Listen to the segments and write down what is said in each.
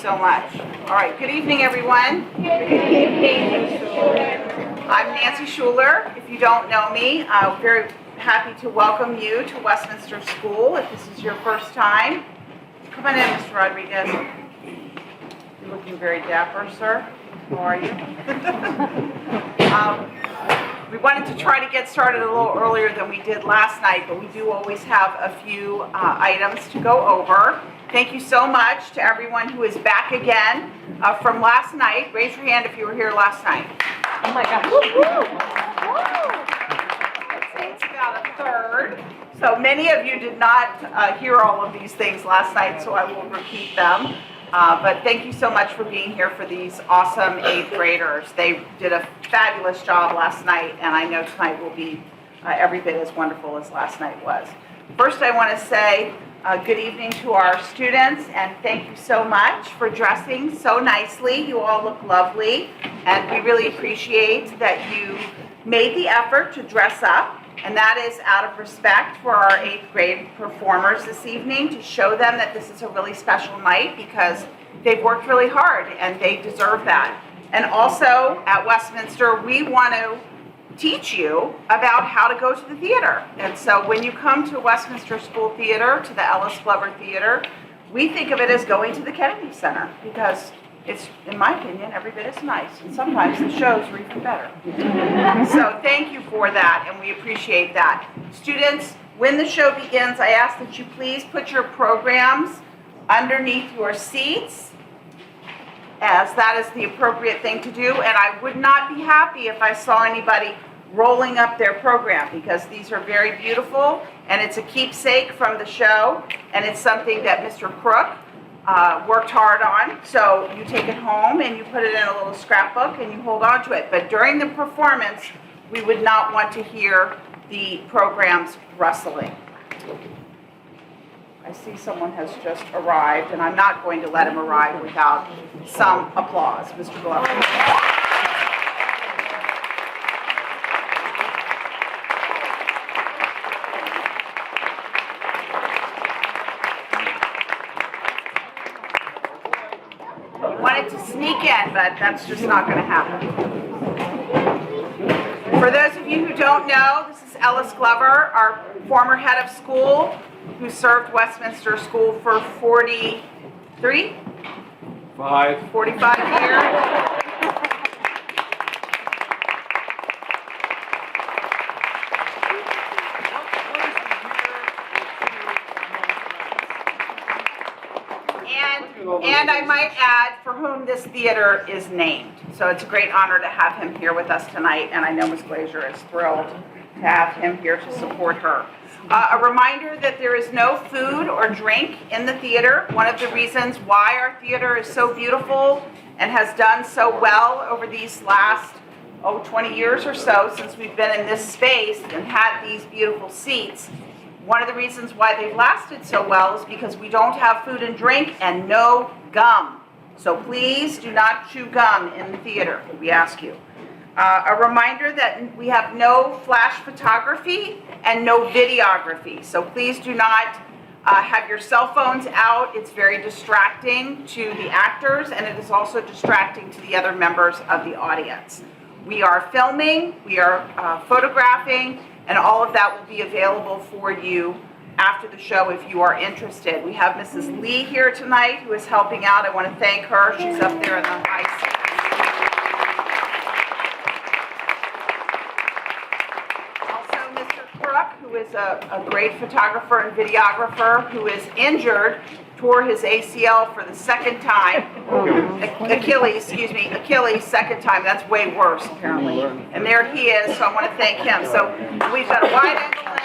so much. All right, good evening, everyone. Good evening. I'm Nancy Schuler. If you don't know me, I'm very happy to welcome you to Westminster School if this is your first time. Come on in, Mr. Rodriguez. You're looking very dapper, sir. How are you? We wanted to try to get started a little earlier than we did last night, but we do always have a few items to go over. Thank you so much to everyone who is back again from last night. Raise your hand if you were here last night. Oh my gosh. It's about a third. So many of you did not hear all of these things last night, so I will repeat them. But thank you so much for being here for these awesome 8th graders. They did a fabulous job last night, and I know tonight will be every bit as wonderful as last night was. First, I want to say good evening to our students, and thank you so much for dressing so nicely. You all look lovely, and we really appreciate that you made the effort to dress up, and that is out of respect for our 8th grade performers this evening, to show them that this is a really special night because they've worked really hard and they deserve that. And also at Westminster, we want to teach you about how to go to the theater. And so when you come to Westminster School Theater, to the Ellis Glover Theater, we think of it as going to the Kennedy Center because it's, in my opinion, every bit as nice. And sometimes the shows are even better. So thank you for that, and we appreciate that. Students, when the show begins, I ask that you please put your programs underneath your seats, as that is the appropriate thing to do. And I would not be happy if I saw anybody rolling up their program, because these are very beautiful, and it's a keepsake from the show, and it's something that Mr. Crook worked hard on. So you take it home and you put it in a little scrapbook and you hold on to it. But during the performance, we would not want to hear the programs rustling. I see someone has just arrived, and I'm not going to let him arrive without some applause. Mr. Glover. To sneak in, but that's just not going to happen. For those of you who don't know, this is Ellis Glover, our former head of school, who served Westminster School for 45 years. And I might add, for whom this theater is named. So it's a great honor to have him here with us tonight, and I know Ms. Glazier is thrilled to have him here to support her. A reminder that there is no food or drink in the theater. One of the reasons why our theater is so beautiful and has done so well over these last 20 years or so since we've been in this space and had these beautiful seats. One of the reasons why they've lasted so well is because we don't have food and drink and no gum. So please do not chew gum in the theater, we ask you. A reminder that we have no flash photography and no videography. So please do not have your cell phones out. It's very distracting to the actors, and it is also distracting to the other members of the audience. We are filming, we are photographing, and all of that will be available for you after the show if you are interested. We have Mrs. Lee here tonight who is helping out. I want to thank her. She's up there in the high seat. Also, Mr. Crook, who is a great photographer and videographer, who is injured, tore his ACL for the second time. Achilles, second time. That's way worse, apparently. And there he is, so I want to thank him. So we've got a wide angle lens.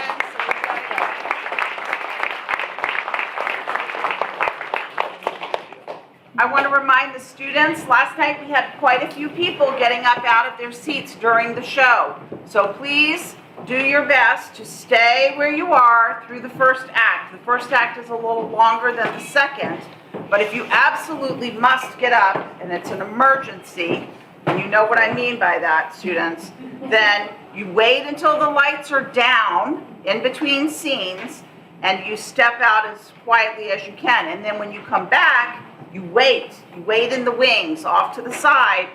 I want to remind the students, last night we had quite a few people getting up out of their seats during the show. So please do your best to stay where you are through the first act. The first act is a little longer than the second, but if you absolutely must get up, and it's an emergency, and you know what I mean by that, students, then you wait until the lights are down in between scenes, and you step out as quietly as you can. And then when you come back, You wait in the wings off to the side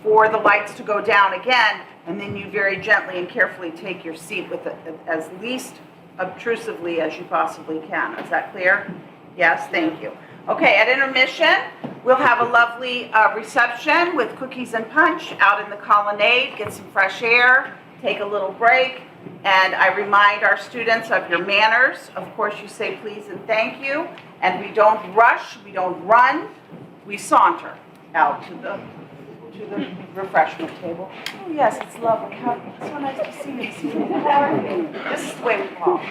for the lights to go down again, and then you very gently and carefully take your seat with it as least obtrusively as you possibly can. Is that clear? Yes, thank you. Okay, at intermission, we'll have a lovely reception with cookies and punch out in the colonnade, get some fresh air, take a little break, and I remind our students of your manners. Of course, you say please and thank you, and we don't rush, we don't run, we saunter out to the refreshment table. Oh yes, it's lovely. It's so nice to see you this evening. How are you? This is the way we walk.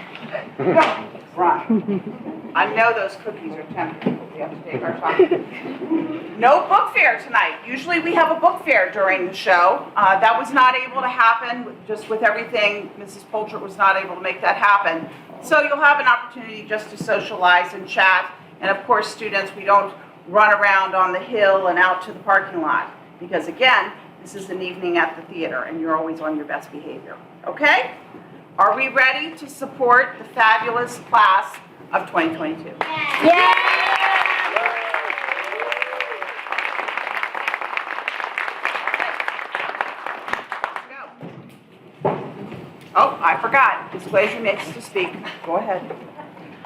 Run. I know those cookies are tempting, but we have to take our time. No book fair tonight. Usually we have a book fair during the show. That was not able to happen, just with everything. Mrs. Poulter was not able to make that happen. So you'll have an opportunity just to socialize and chat. And of course, students, we don't run around on the hill and out to the parking lot. Because again, this is an evening at the theater and you're always on your best behavior. Okay? Are we ready to support the fabulous class of 2022? Yeah. Oh, I forgot. Disclosure makes to speak. Go ahead.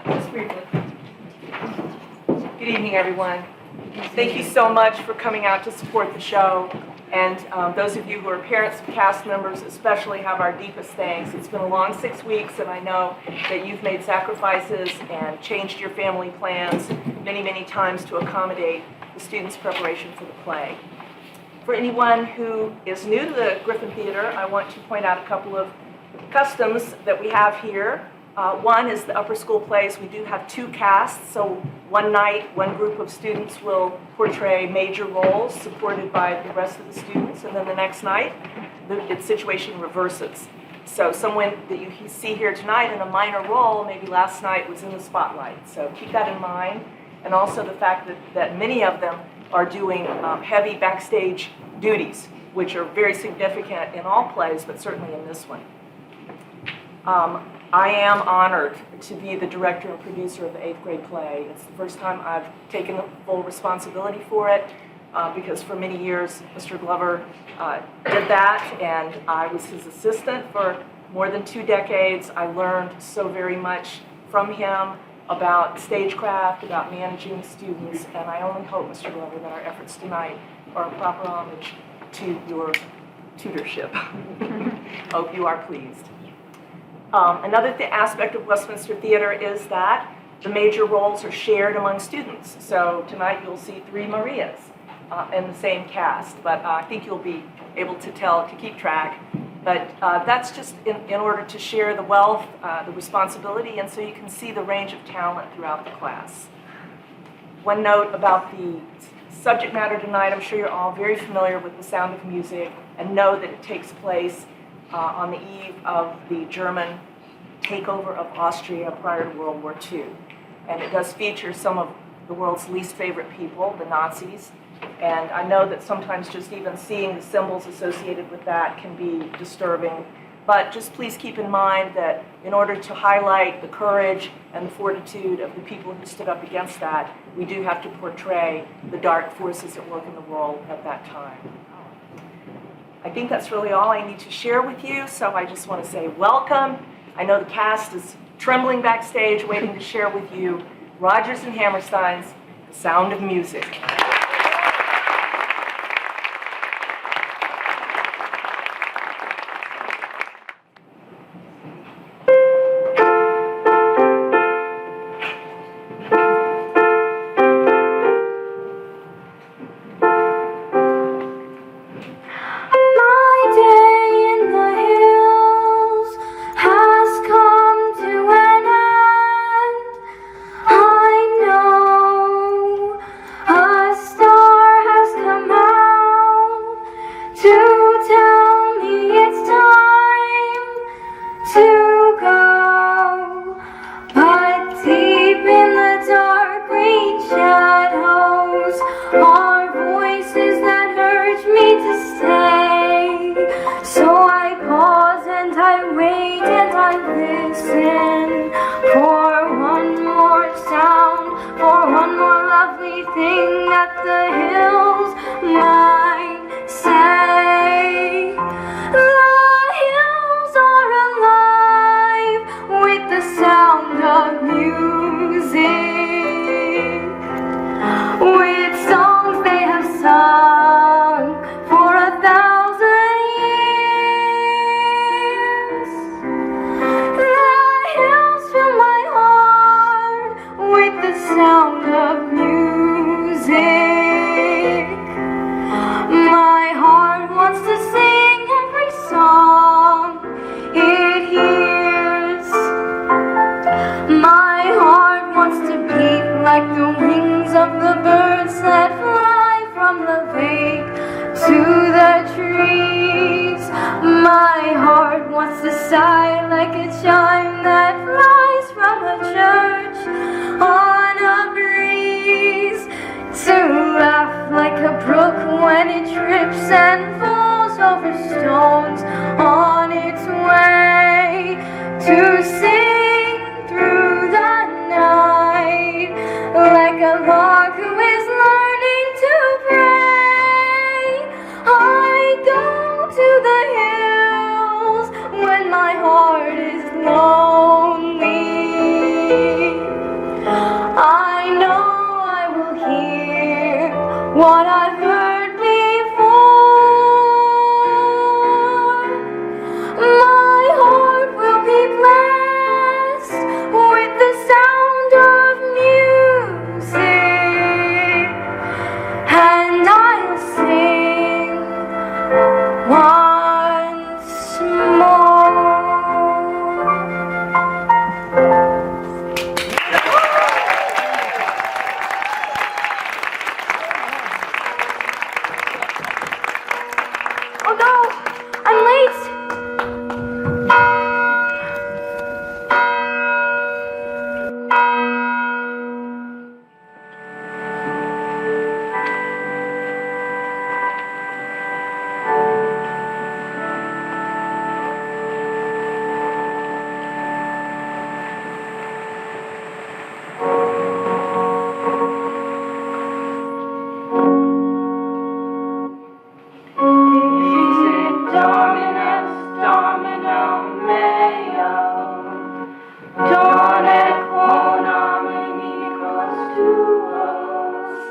Just briefly. Good evening, everyone. Thank you so much for coming out to support the show. And those of you who are parents of cast members especially have our deepest thanks. It's been a long 6 weeks, and I know that you've made sacrifices and changed your family plans many, many times to accommodate the students' preparation for the play. For anyone who is new to the Griffin Theater, I want to point out a couple of customs that we have here. One is the upper school plays. We do have 2 casts, so one night, one group of students will portray major roles supported by the rest of the students, and then the next night, the situation reverses. So someone that you see here tonight in a minor role, maybe last night was in the spotlight. So keep that in mind, and also the fact that many of them are doing heavy backstage duties, which are very significant in all plays, but certainly in this one. I am honored to be the director and producer of the 8th grade play. It's the first time I've taken the full responsibility for it because for many years Mr. Glover did that, and I was his assistant for more than 2 decades. I learned so very much from him about stagecraft, about managing students, and I only hope, Mr. Glover, that our efforts tonight are a proper homage to your tutorship. Hope you are pleased. Another aspect of Westminster Theater is that the major roles are shared among students. So tonight you'll see 3 Marias in the same cast, but I think you'll be able to keep track. But that's just in order to share the wealth, the responsibility, and so you can see the range of talent throughout the class. One note about the subject matter tonight, I'm sure you're all very familiar with The Sound of Music and know that it takes place on the eve of the German takeover of Austria prior to World War II. And it does feature some of the world's least favorite people, the Nazis. And I know that sometimes just even seeing the symbols associated with that can be disturbing. But just please keep in mind that in order to highlight the courage and the fortitude of the people who stood up against that, we do have to portray the dark forces at work in the world at that time. I think that's really all I need to share with you, so I just want to say welcome. I know the cast is trembling backstage waiting to share with you Rodgers and Hammerstein's The Sound of Music. I know a wants to beat like the wings of the birds that fly from the lake to the trees. My heart wants to sigh like a chime that flies from a church on a breeze, to laugh like a brook when it trips and falls over stones on its way, to sing through the night like a lark who is learning to pray. I go to the hills when my heart is lonely. I know I will hear what I've heard before. My heart will be blessed with the sound of music, and I'll sing once more. Oh no, I'm late. Dominus, Domino meo, done quo nomini tuos,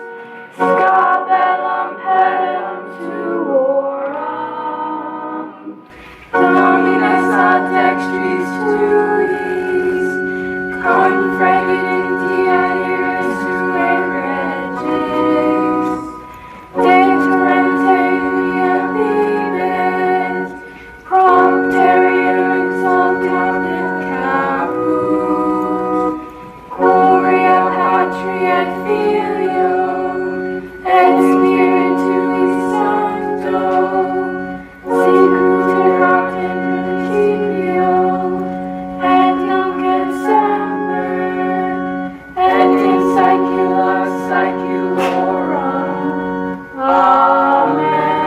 scabellum pedum tuorum, Dominus ad dextris tuis, confregit in dia iris tue regis, de torrente via libes, propterium exaltatit caput, gloria Patri et Filio, et Spiritui Sancto, sicut erat in principio, et nunc et semper, et in saecula saeculorum. Amen.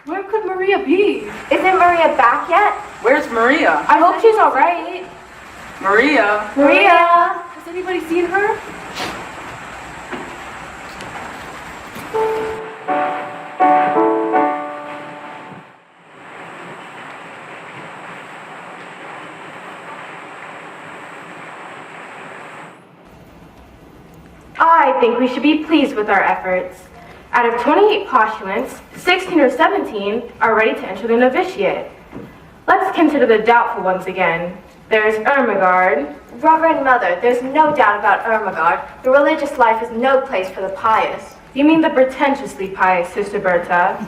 Where could Maria be? Isn't Maria back yet? Where's Maria? I hope she's all right. Maria? Maria! Has anybody seen her? I think we should be pleased with our efforts. Out of 28 postulants, 16 or 17 are ready to enter the novitiate. Let's consider the doubtful ones again. There's Ermengarde. Reverend Mother, there's no doubt about Ermengarde. The religious life is no place for the pious. You mean the pretentiously pious, Sister Berta?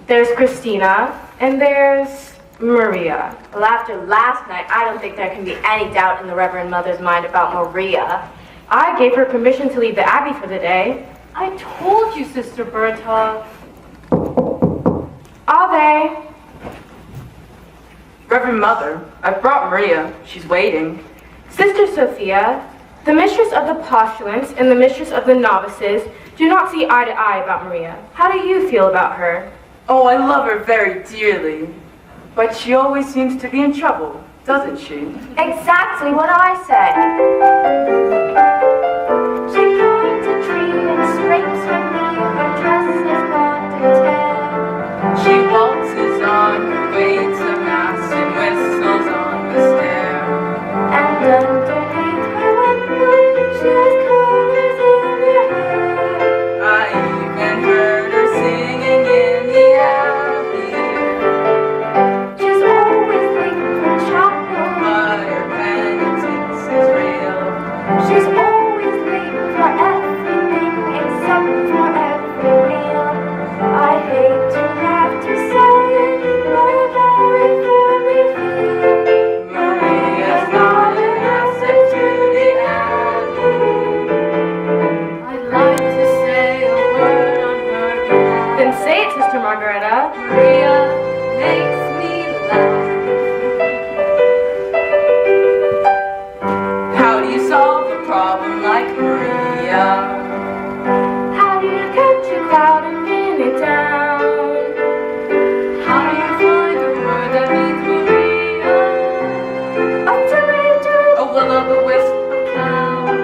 There's Christina, and there's Maria. Well, after last night, I don't think there can be any doubt in the Reverend Mother's mind about Maria. I gave her permission to leave the Abbey for the day. I told you, Sister Berta. Ave. Reverend Mother, I've brought Maria. She's waiting. Sister Sophia, the mistress of the postulants and the mistress of the novices do not see eye to eye about Maria. How do you feel about her? Oh, I love her very dearly. But she always seems to be in trouble, doesn't she? Exactly what I said. She climbs a tree and scrapes her knee. Her dress is gone to tear. She waltzes on her way to mass and whistles on the stair. And underneath her window, she has colors in her hair. I even heard her singing in the abbey. She's always late for chapel. But her penitence is real. She's always late for everything except for Say it, Sister Margareta. Maria makes me laugh. How do you solve a problem like Maria? How do you catch a cloud and pin it down? How do you find a word that means Maria? A temperature, A will-o'-the-wisp, A clown.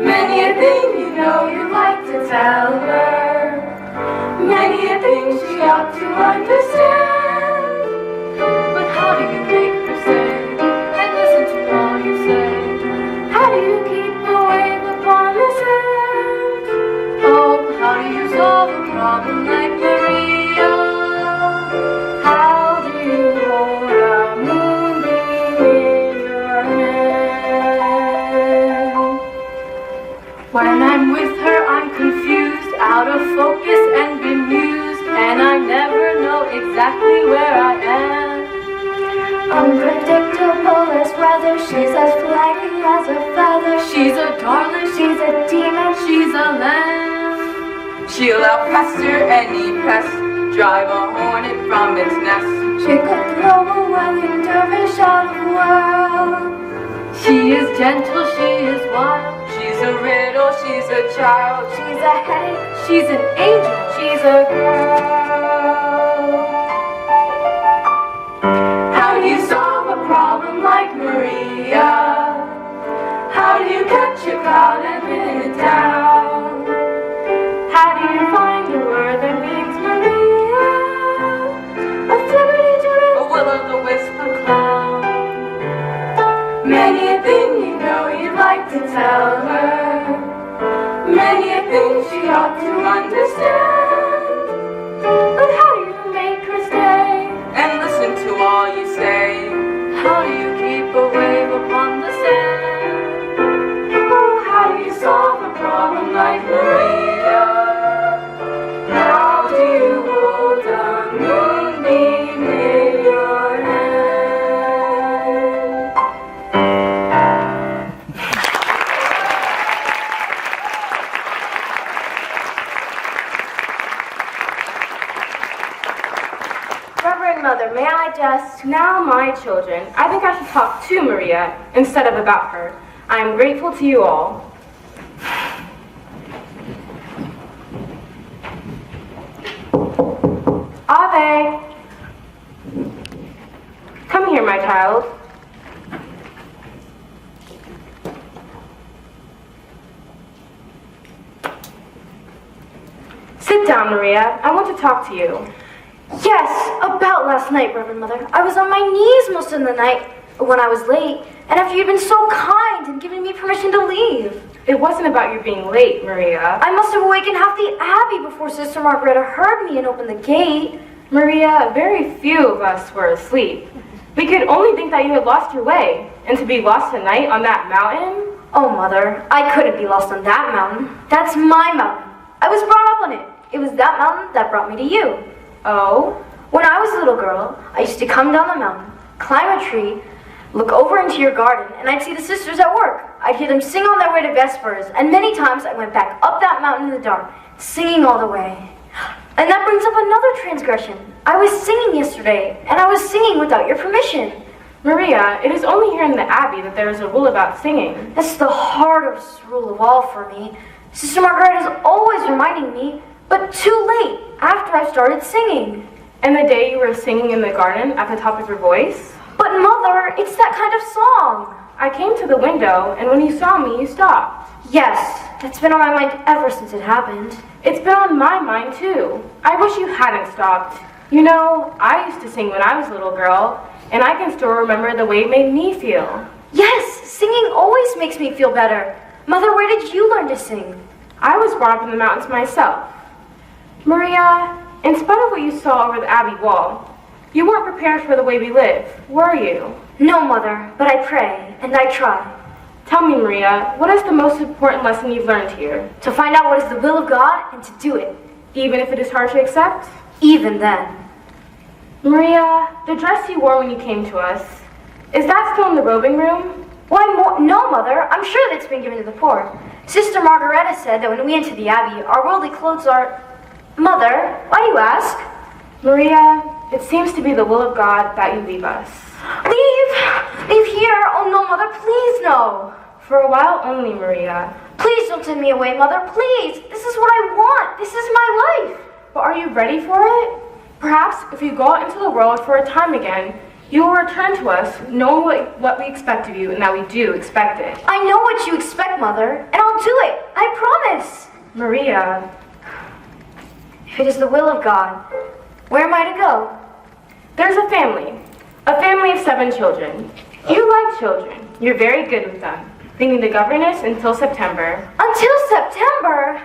many a thing you know you'd like to tell her. many a thing she ought to understand. But how do you make her say and listen to all you say? How do you keep the wave upon the sand? Oh, how do you solve a problem like Maria? How do you hold a moonbeam in your hand? When I'm with her, I'm confused, out of focus and bemused, and I never know exactly where I am. Unpredictable as weather, she's as flighty as a feather. She's a darling, She's a demon, she's a lamb. She'll outpester any pest, drive a hornet from its nest. she could throw a whirling dervish out of the world. She is gentle, she is wild. She's a riddle, she's a child. She's a headache, She's an angel. She's a girl. How do you solve a problem like Maria? How do you catch a cloud and pin it down? How do you find a word that means Maria? A flippity A will-o'-the-wisp, A clown. many a thing you know you'd like to tell her. Many a thing she ought to understand. But how do you make her stay? And listen to all you say. How do you keep a wave upon the sand? Oh, how do you solve a problem like Maria? How do you hold a moonbeam in your hand? Reverend Mother, may I just... Now, my children, I think I should talk to Maria instead of about her. I am grateful to you all. Ave! Come here, my child. Sit down, Maria. I want to talk to you. Yes, about last night, Reverend Mother. I was on my knees most of the night when I was late, and after you'd been so kind and given me permission to leave. It wasn't about you being late, Maria. I must have awakened half the abbey before Sister Margareta heard me and opened the gate. Maria, very few of us were asleep. We could only think that you had lost your way, and to be lost tonight on that mountain? Oh, Mother, I couldn't be lost on that mountain. That's my mountain. I was brought up on it. It was that mountain that brought me to you. Oh? When I was a little girl, I used to come down the mountain, climb a tree, look over into your garden, and I'd see the sisters at work. I'd hear them sing on their way to Vespers, and many times I went back up that mountain in the dark, singing all the way. And that brings up another transgression. I was singing yesterday, and I was singing without your permission. Maria, it is only here in the Abbey that there is a rule about singing. That's the hardest rule of all for me. Sister Margaret is always reminding me, but too late, after I started singing. And the day you were singing in the garden at the top of your voice? But Mother, it's that kind of song. I came to the window, and when you saw me, you stopped. Yes, that's been on my mind ever since it happened. It's been on my mind, too. I wish you hadn't stopped. You know, I used to sing when I was a little girl, and I can still remember the way it made me feel. Yes, singing always makes me feel better. Mother, where did you learn to sing? I was brought up in the mountains myself. Maria, in spite of what you saw over the Abbey wall, you weren't prepared for the way we live, were you? No, Mother, but I pray, and I try. Tell me, Maria, what is the most important lesson you've learned here? To find out what is the will of God and to do it. Even if it is hard to accept? Even then. Maria, the dress you wore when you came to us, is that still in the robing room? Why, no, Mother. I'm sure that it's been given to the poor. Sister Margareta said that when we enter the Abbey, our worldly clothes are... Mother, why do you ask? Maria, it seems to be the will of God that you leave us. Leave! Leave here! Oh no, Mother, please no! For a while only, Maria. Please don't send me away, Mother, please! This is what I want! This is my life! But are you ready for it? Perhaps if you go out into the world for a time again, you will return to us knowing what we expect of you and that we do expect it. I know what you expect, Mother, and I'll do it! I promise! Maria, If it is the will of God, where am I to go? there's a family of 7 children. You like children. You're very good with them. They need a governess until September. Until September!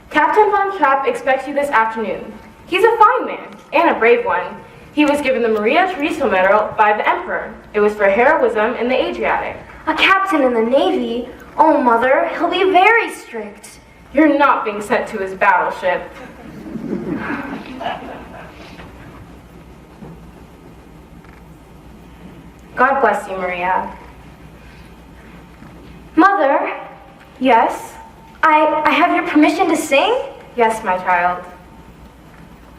Captain Von Trapp expects you this afternoon. He's a fine man, and a brave one. He was given the Maria Theresa Medal by the Emperor. It was for heroism in the Adriatic. A captain in the Navy? Oh, Mother, he'll be very strict. You're not being sent to his battleship. God bless you, Maria. Mother, Yes? I have your permission to sing? Yes, my child.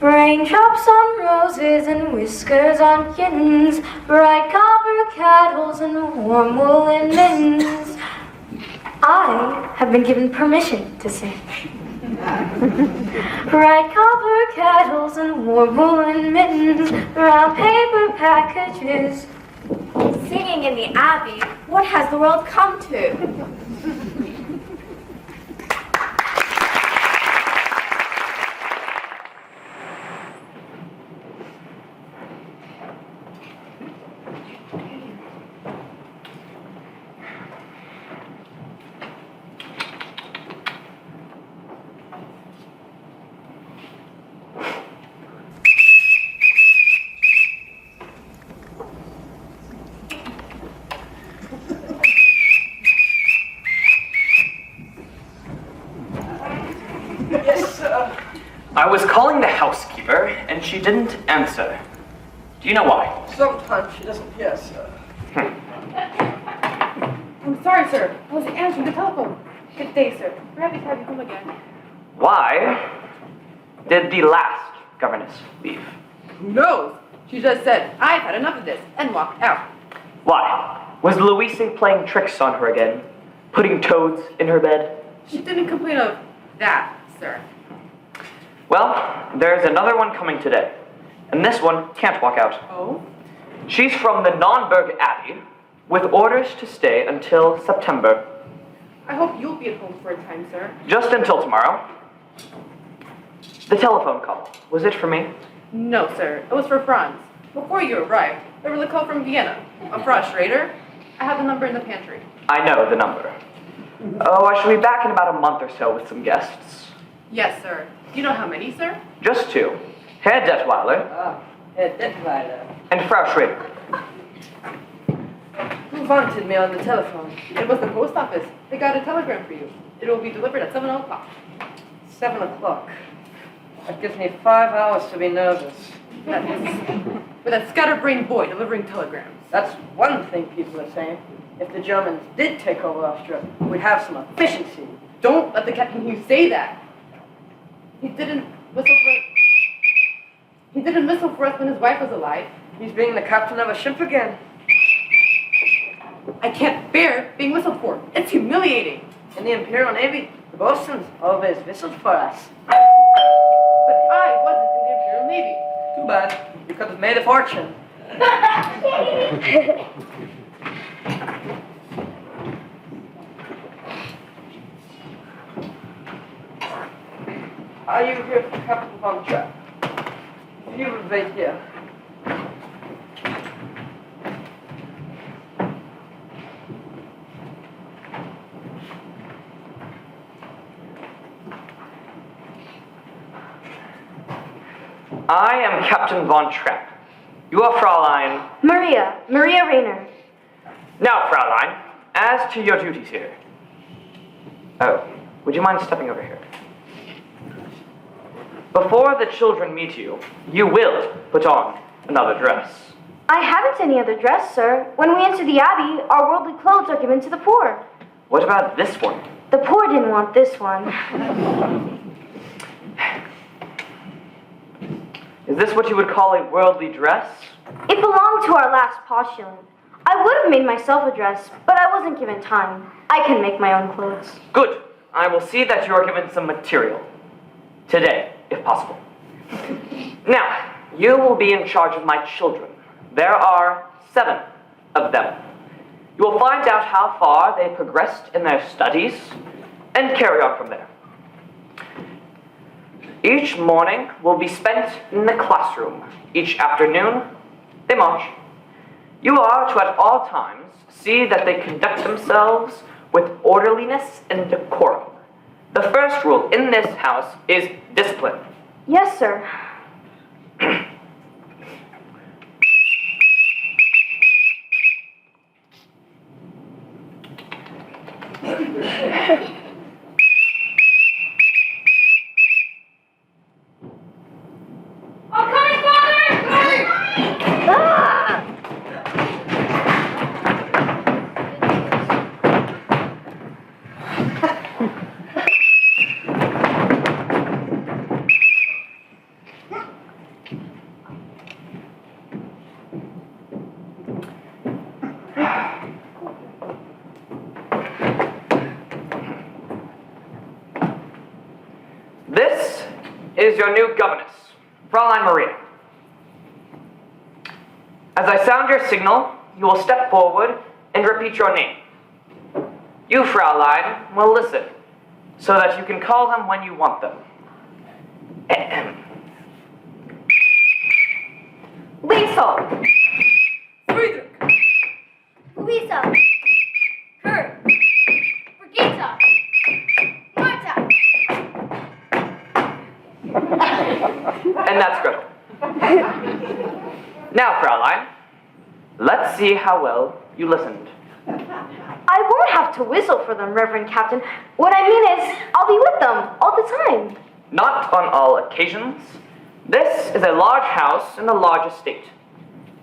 Raindrops on roses and whiskers on kittens, bright copper kettles and warm woolen mittens. I have been given permission to sing. Bright copper kettles and warm woolen mittens, brown paper packages. Singing in the Abbey, what has the world come to? I was calling the housekeeper, and she didn't answer. Do you know why? Sometimes she doesn't hear, sir. I'm sorry, sir. I was answering the telephone. Good day, sir. We're happy to have you home again. Why did the last governess leave? Who knows? She just said, I've had enough of this, and walked out. Why? Was Louise playing tricks on her again? Putting toads in her bed? She didn't complain of that, sir. Well, there's another one coming today. And this one can't walk out. Oh? She's from the Nonberg Abbey, with orders to stay until September. I hope you'll be at home for a time, sir. Just until tomorrow. The telephone call, was it for me? No, sir. It was for Franz. Before you arrived, there was a call from Vienna. A Franz Schrader. I have the number in the pantry. I know the number. Oh, I shall be back in about a month or so with some guests. Yes, sir. Do you know how many, sir? Just 2. Herr Detweiler Herr Detweiler. and Frau Schrader. Who wanted me on the telephone? It was the post office. They got a telegram for you. It will be delivered at 7 o'clock. 7 o'clock. That gives me 5 hours to be nervous. With that scatterbrained boy delivering telegrams. That's one thing people are saying. If the Germans did take over Austria, we'd have some efficiency. Don't let the captain hear you say that. He didn't whistle for us when his wife was alive. He's being the captain of a ship again. I can't bear being whistled for. It's humiliating. In the Imperial Navy, the bosuns always whistled for us. But I wasn't in the Imperial Navy. Too bad. You could have made a fortune. Are you here for Captain Von Trapp? You will wait here. I am Captain Von Trapp. You are Fraulein. Maria Rayner. Now, Fraulein, as to your duties here. Oh, would you mind stepping over here? Before the children meet you, you will put on another dress. I haven't any other dress, sir. When we enter the Abbey, our worldly clothes are given to the poor. What about this one? The poor didn't want this one. Is this what you would call a worldly dress? It belonged to our last postulant. I would have made myself a dress, but I wasn't given time. I can make my own clothes. Good. I will see that you are given some material. Today, if possible. Now, you will be in charge of my children. There are 7 of them. You will find out how far they progressed in their studies and carry on from there. Each morning will be spent in the classroom. Each afternoon, they march. You are to at all times see that they conduct themselves with orderliness and decorum. The first rule in this house is discipline. Yes, sir. I'm coming, Father! Ah! This is your new governess, Fraulein Maria. As I sound your signal, you will step forward and repeat your name. You, Fraulein, will listen, so that you can call them when you want them. Liesel! Friedrich! Louisa! Kurt! Brigitte! Marta! And that's Gretel. Now, Fraulein, let's see how well you listened. I won't have to whistle for them, Reverend Captain. What I mean is, I'll be with them all the time. Not on all occasions. This is a large house and a large estate.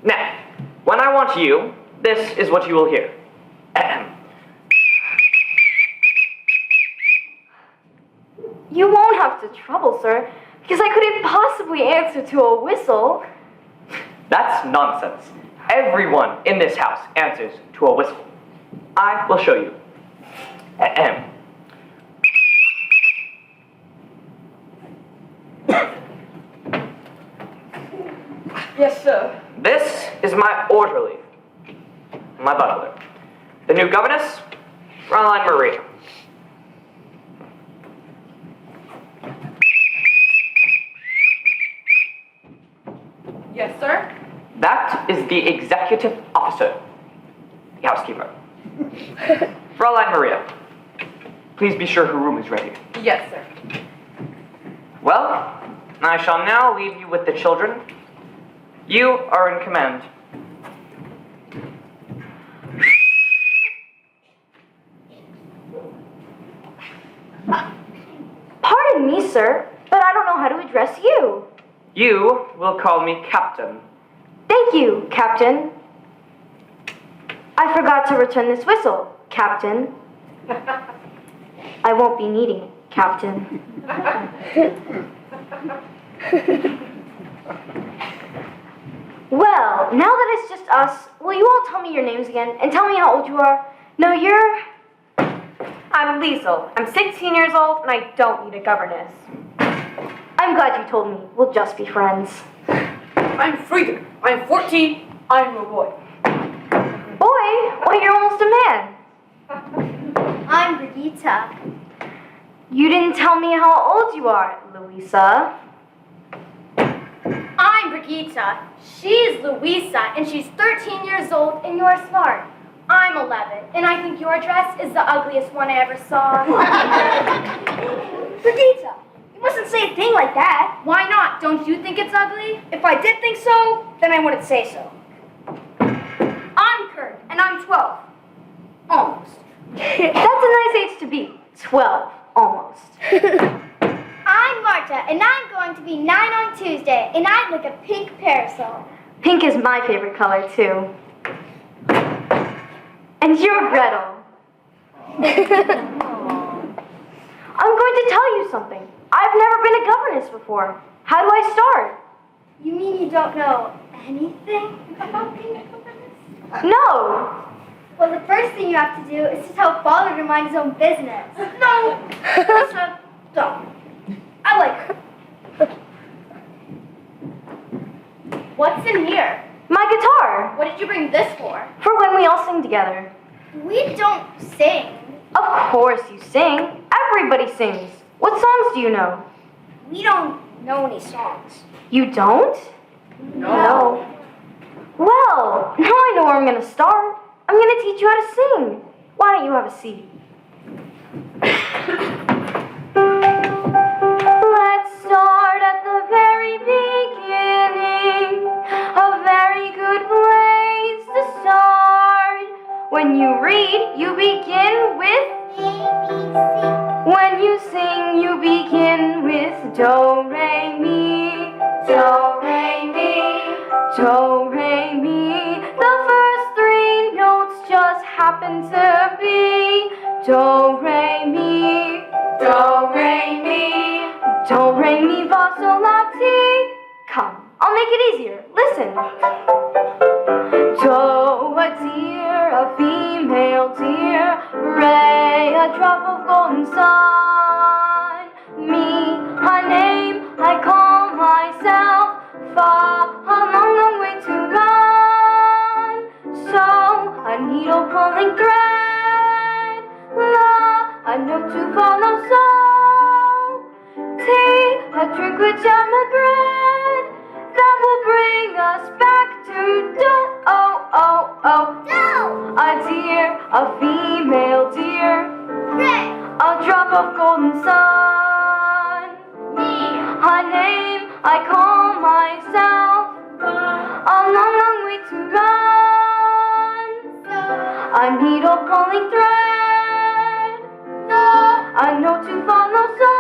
Now, when I want you, this is what you will hear. Ahem. You won't have to trouble, sir, because I couldn't possibly answer to a whistle. That's nonsense. Everyone in this house answers to a whistle. I will show you. Ahem. Yes, sir. This is my orderly, my butler. The new governess, Fraulein Maria. Yes, sir? That is the executive officer, the housekeeper. Fraulein Maria, please be sure her room is ready. Yes, sir. Well, I shall now leave you with the children. You are in command. Pardon me, sir, but I don't know how to address you. You will call me Captain. Thank you, Captain. I forgot to return this whistle, Captain. I won't be needing it, Captain. Well, now that it's just us, will you all tell me your names again and tell me how old you are? No, you're... I'm Liesel. I'm 16 years old and I don't need a governess. I'm glad you told me. We'll just be friends. I'm Friedrich. I'm 14. I'm a boy. Boy, well, you're almost a man. I'm Brigitte. You didn't tell me how old you are, Louisa. I'm Brigitte. She's Louisa, and she's 13 years old, and you're smart. I'm 11, and I think your dress is the ugliest one I ever saw. Brigitte, you mustn't say a thing like that. Why not? Don't you think it's ugly? If I did think so, then I wouldn't say so. I'm Kurt, and I'm 12. Almost. That's a nice age to be. 12, almost. I'm Marta, and I'm going to be 9 on Tuesday, and I'd like a pink parasol. Pink is my favorite color, too. And you're Gretel. I'm going to tell you something. I've never been a governess before. How do I start? You mean you don't know anything about being a governess? No! Well, the first thing you have to do is to tell Father to mind his own business. No, Elsa, don't. I like her. What's in here? My guitar! What did you bring this for? For when we all sing together. We don't sing. Of course you sing. Everybody sings. What songs do you know? We don't know any songs. You don't? No. Well, now I know where I'm gonna start. I'm gonna teach you how to sing. Why don't you have a seat? Let's start at the very beginning. A very good place to start. When you read, you begin with ABC. when you sing, you begin with do, re, mi. Do, re, mi. Do, re, mi. The first three notes just happen to be do, re, mi. Do, re, mi. Do, re, mi, fa, sol, la, ti. Come, I'll make it easier. Listen. Do, a deer, a female deer. Re, a drop of golden sun. Mi, a name I call myself. Fa, a long, long way to run. So, a needle pulling thread. La, a note to follow. So, tea, a drink with jam and bread. That will bring us back to do. Oh, oh, oh. Do. A deer, a female deer. Ray. A drop of golden sun. Me. A name I call myself. A long, long way to run. So. A needle pulling thread. No. A note to follow. So,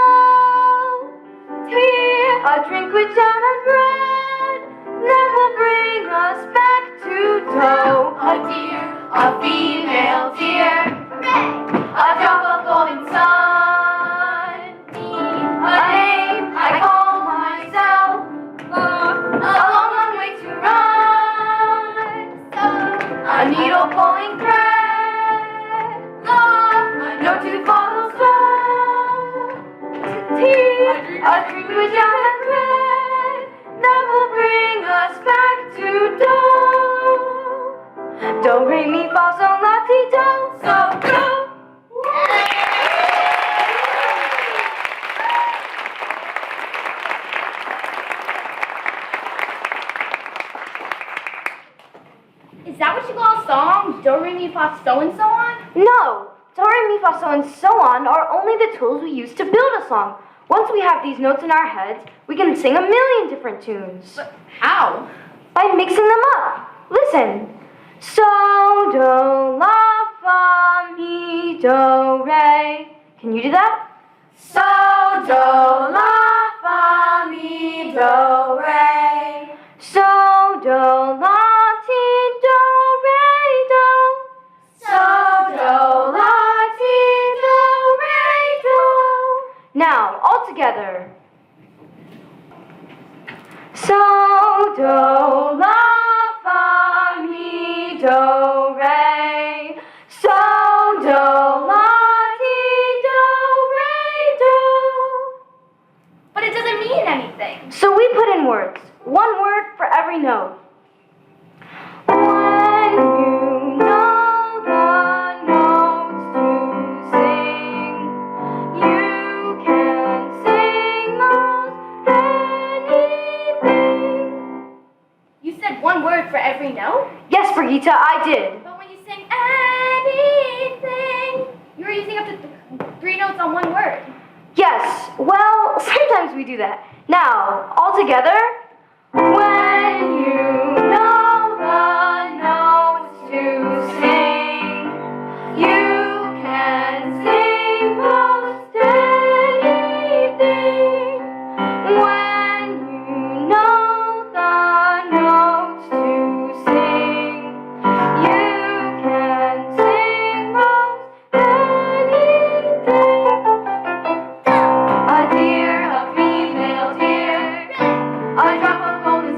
tea, a drink with jam and bread. That will bring us back to do. A deer. A female deer. Ray. A drop of golden sun. A name I call myself. A long, long way to run. A needle pulling thread. A note to follow. So, tea, a drink with jam and bread. That will bring us back to do. Do, re, mi, fa, sol, la, ti, do. So, do. Is that what you call a song? Do, re, mi, fa, so and so on? No, do, re, mi, fa, so, and so on are only the tools we use to build a song. Once we have these notes in our heads, we can sing a million different tunes. But how? By mixing them up. Listen. So, do, la, fa, mi, do, re. Can you do that? So, do, la, fa, mi, do, re. So, do, la, ti, do, re, do. So, do, la, ti, do, re, do. Now, all together. So, do, la, fa, mi, do, re. So, do, la, ti, do, re, do. But it doesn't mean anything. So we put in words. One word for every note. When you know the notes to sing, you can sing most anything. You said one word for every note? Yes, Brigitte, I did. But when you sing anything, you're using up to three notes on one word. Yes, well, sometimes we do that. Now, all together. When you know the notes to sing, you can sing most anything. When you know the notes to sing, you can sing most anything. A deer, a female deer, a drop of golden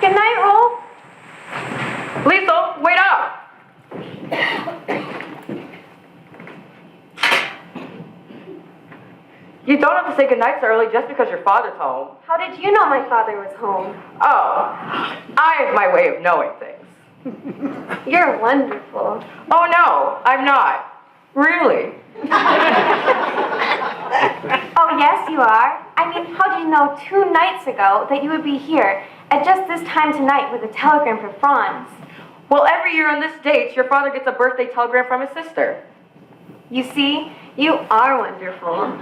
Good night, Rolf. Liesel, wait up! You don't have to say goodnight so early just because your father's home. How did you know my father was home? Oh, I have my way of knowing things. You're wonderful. Oh no, I'm not. Really? Oh, yes, you are. I mean, how did you know 2 nights ago that you would be here at just this time tonight with a telegram for Franz? Well, every year on this date, your father gets a birthday telegram from his sister. You see, you are wonderful.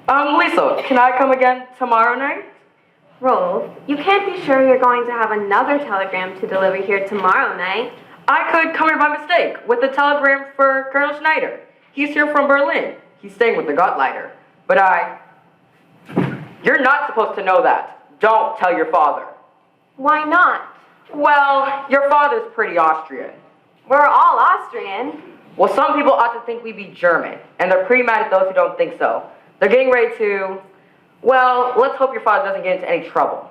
Liesel, can I come again tomorrow night? Rolf, you can't be sure you're going to have another telegram to deliver here tomorrow night. I could come here by mistake with a telegram for Colonel Schneider. He's here from Berlin. He's staying with the Gottleiter. But you're not supposed to know that. Don't tell your father. Why not? Well, your father's pretty Austrian. We're all Austrian. Well, some people ought to think we be German, and they're pretty mad at those who don't think so. They're getting ready to, well, let's hope your father doesn't get into any trouble.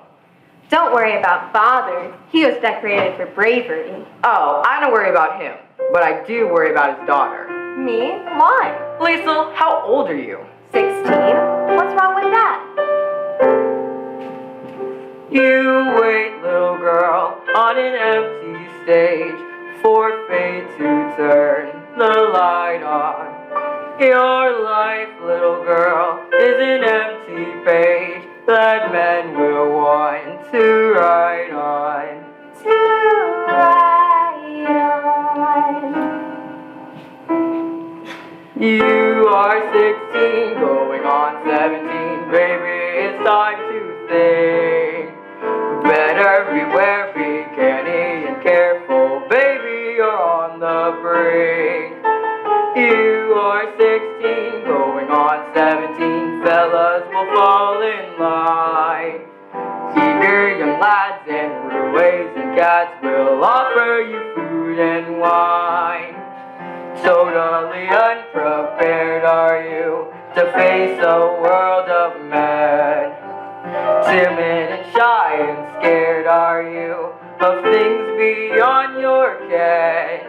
Don't worry about father. He was decorated for bravery. Oh, I don't worry about him, but I do worry about his daughter. Me? Why? Liesel, how old are you? 16. What's wrong with that? You wait, little girl, on an empty stage, for fate to turn the light on. Your life, little girl, is an empty page that men will want to write on. To write on. You are 16, going on 17, baby, it's time to think. Better beware, be canny and careful, baby, you're on the brink. You are 16, going on 17, fellas will fall in line. Eager young lads and ruays and cats will offer you food and wine. Totally unprepared are you to face a world of men. Timid and shy and scared are you of things beyond your ken.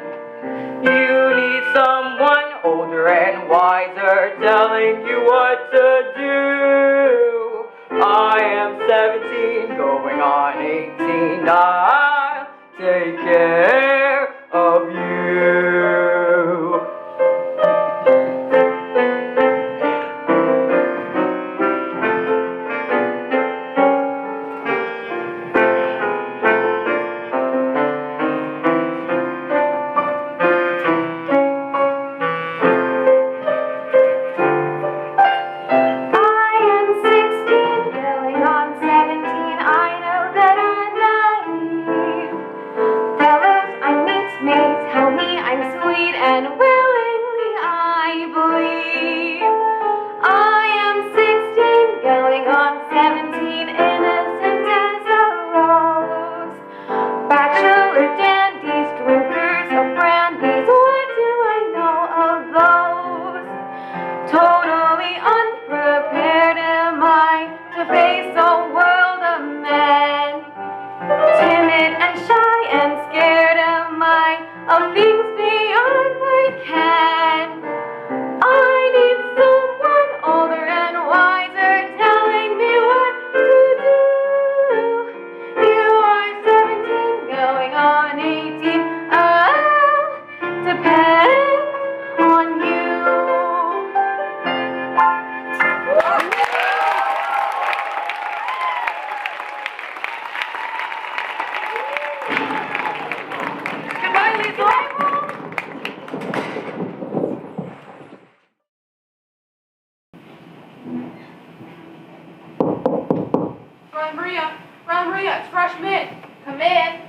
You need someone older and wiser telling you what to do. I am 17, going on 18, I'll take care of you. Maria, it's freshman. Come in.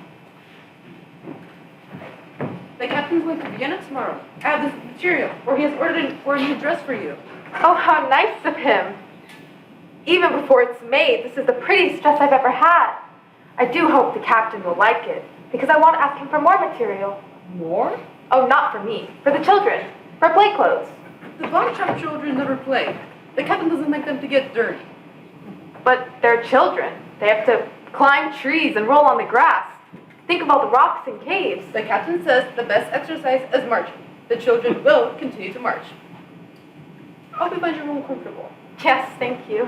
The captain's going to Vienna tomorrow. I have this material, or he has ordered a new dress for you. Oh, how nice of him. Even before it's made, this is the prettiest dress I've ever had. I do hope the captain will like it, because I want to ask him for more material. More? Oh, not for me. For the children. For play clothes. The Boncham children never play. The captain doesn't like them to get dirty. But they're children. They have to climb trees and roll on the grass. Think of all the rocks and caves. The captain says the best exercise is marching. The children will continue to march. I hope you find your room comfortable. Yes, thank you.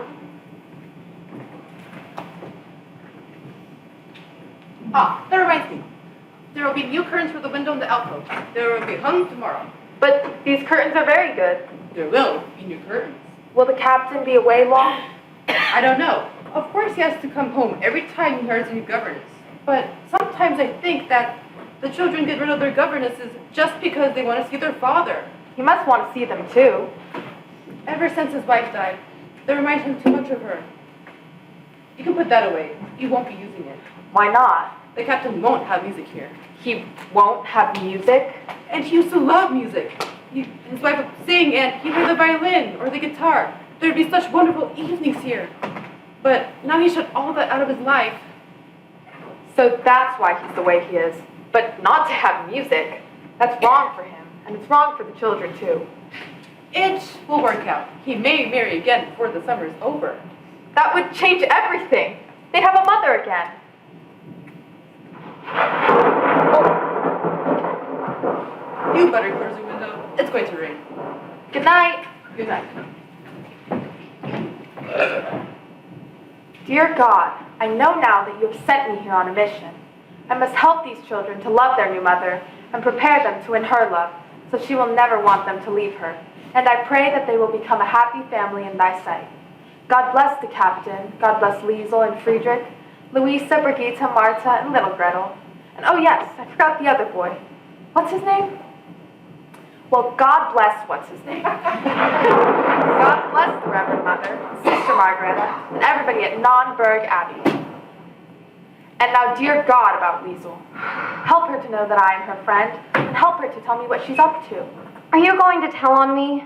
Ah, that reminds me. There will be new curtains for the window in the alcove. They will be hung tomorrow. But these curtains are very good. There will be new curtains. Will the captain be away long? I don't know. Of course he has to come home every time he hires a new governess. But sometimes I think that the children get rid of their governesses just because they want to see their father. He must want to see them too. Ever since his wife died, they remind him too much of her. You can put that away. You won't be using it. Why not? The captain won't have music here. He won't have music? And he used to love music. His wife would sing and he'd play the violin or the guitar. There'd be such wonderful evenings here. But now he shut all that out of his life. So that's why he's the way he is. But not to have music. That's wrong for him. And it's wrong for the children too. It will work out. He may marry again before the summer's over. That would change everything. They'd have a mother again. You better close your window. It's going to rain. Good night. Good night. Dear God, I know now that you have sent me here on a mission. I must help these children to love their new mother and prepare them to win her love, so she will never want them to leave her. And I pray that they will become a happy family in thy sight. God bless the captain. God bless Liesel and Friedrich, Louisa, Brigitte, Marta, and little Gretel. And oh yes, I forgot the other boy. What's his name? Well, God bless what's his name. God bless the Reverend Mother, Sister Margareta, and everybody at Nonberg Abbey. And now, dear God, about Liesel. Help her to know that I am her friend, and help her to tell me what she's up to. Are you going to tell on me?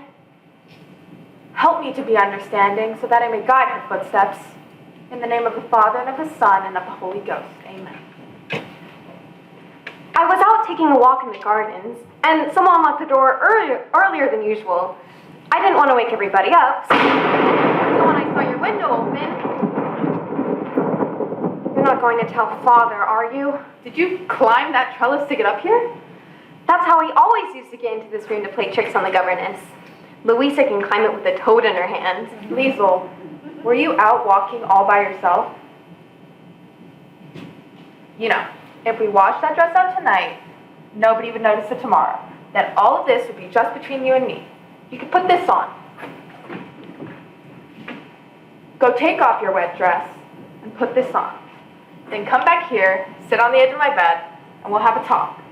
Help me to be understanding, so that I may guide her footsteps. In the name of the Father, and of the Son, and of the Holy Ghost. Amen. I was out taking a walk in the gardens, and someone locked the door earlier than usual. I didn't want to wake everybody up, so when I saw your window open... You're not going to tell Father, are you? Did you climb that trellis to get up here? That's how we always used to get into this room to play tricks on the governess. Louisa can climb it with a toad in her hand. Liesel, were you out walking all by yourself? You know, if we washed that dress out tonight, nobody would notice it tomorrow. Then all of this would be just between you and me. You could put this on. Go take off your wet dress and put this on. Then come back here, sit on the edge of my bed, and we'll have a talk.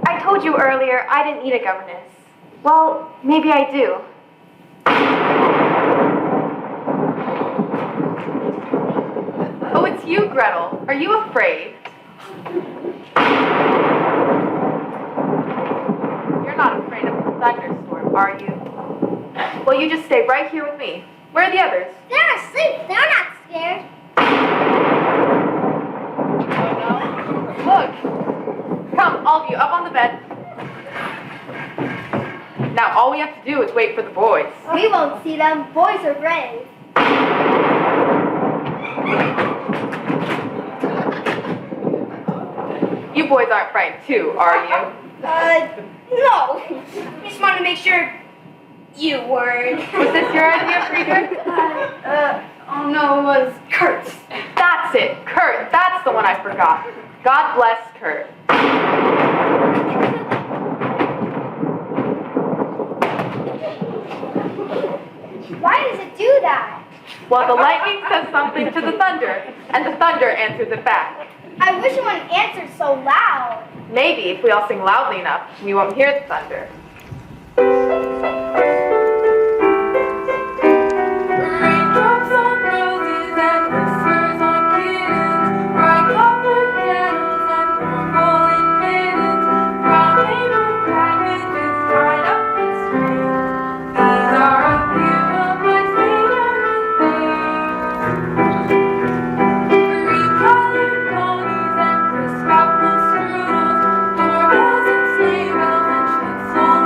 I told you earlier I didn't need a governess. Well, maybe I do. Oh, it's you, Gretel. Are you afraid? You're not afraid of the thunderstorm, are you? Well, you just stay right here with me. Where are the others? They're asleep. They're not scared. Look. Come, all of you, up on the bed. Now, all we have to do is wait for the boys. We won't see them. Boys are brave. You boys aren't frightened too, are you? No. We just wanted to make sure you weren't. Was this your idea, Friedrich? Oh no, it was Kurt's. That's it, Kurt. That's the one I forgot. God bless Kurt. Why does it do that? Well, the lightning says something to the thunder, and the thunder answers it back. I wish it wouldn't answer so loud. Maybe if we all sing loudly enough, we won't hear the thunder. Raindrops on roses and whispers on kittens, bright colored candles and warm-rolling mittens, brown paper packages tied up in strings. These are a few of my favorite things. Green-colored ponies and crisp apple strudels, doorbells and sleigh bells and schnitzel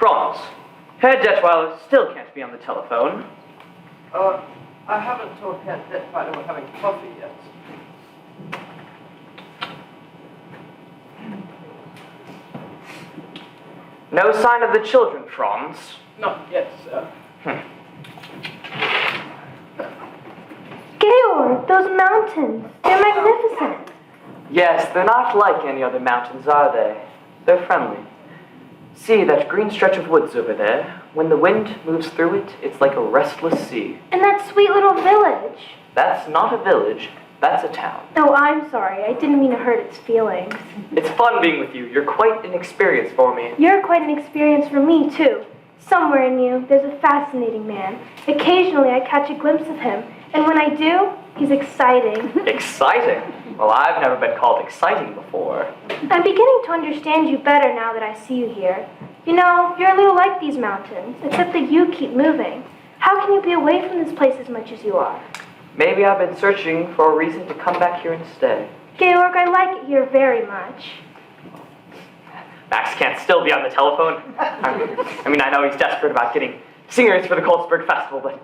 Franz, Herr Detweiler still can't be on the telephone. I haven't told Herr Detweiler we're having coffee yet. No sign of the children, Franz. Not yet, sir. Georg, those mountains, they're magnificent. Yes, they're not like any other mountains, are they? They're friendly. See that green stretch of woods over there? When the wind moves through it, it's like a restless sea. And that sweet little village. That's not a village, that's a town. Oh, I'm sorry. I didn't mean to hurt its feelings. It's fun being with you. You're quite an experience for me. You're quite an experience for me, too. Somewhere in you, there's a fascinating man. Occasionally, I catch a glimpse of him, and when I do, he's exciting. Exciting? Well, I've never been called exciting before. I'm beginning to understand you better now that I see you here. You know, you're a little like these mountains, except that you keep moving. How can you be away from this place as much as you are? Maybe I've been searching for a reason to come back here and stay. Georg, I like it here very much. Max can't still be on the telephone. I mean, I know he's desperate about getting singers for the Kolzberg Festival, but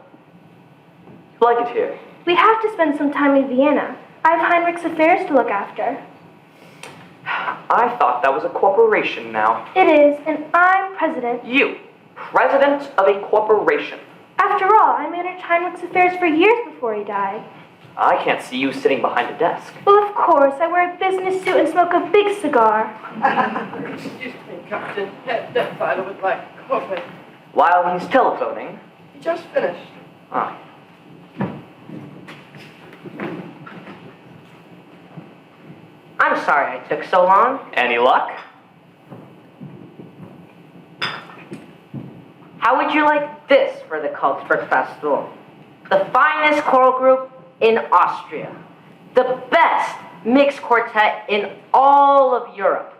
you like it here. We have to spend some time in Vienna. I have Heinrich's affairs to look after. I thought that was a corporation now. It is, and I'm president. You, president of a corporation. After all, I managed Heinrich's affairs for years before he died. I can't see you sitting behind a desk. Well, of course, I wear a business suit and smoke a big cigar. Excuse me, Captain. Herr Detweiler would like coffee. While he's telephoning. He just finished. Ah. I'm sorry I took so long. Any luck? How would you like this for the Kolzberg Festival? The finest choral group in Austria. The best mixed quartet in all of Europe.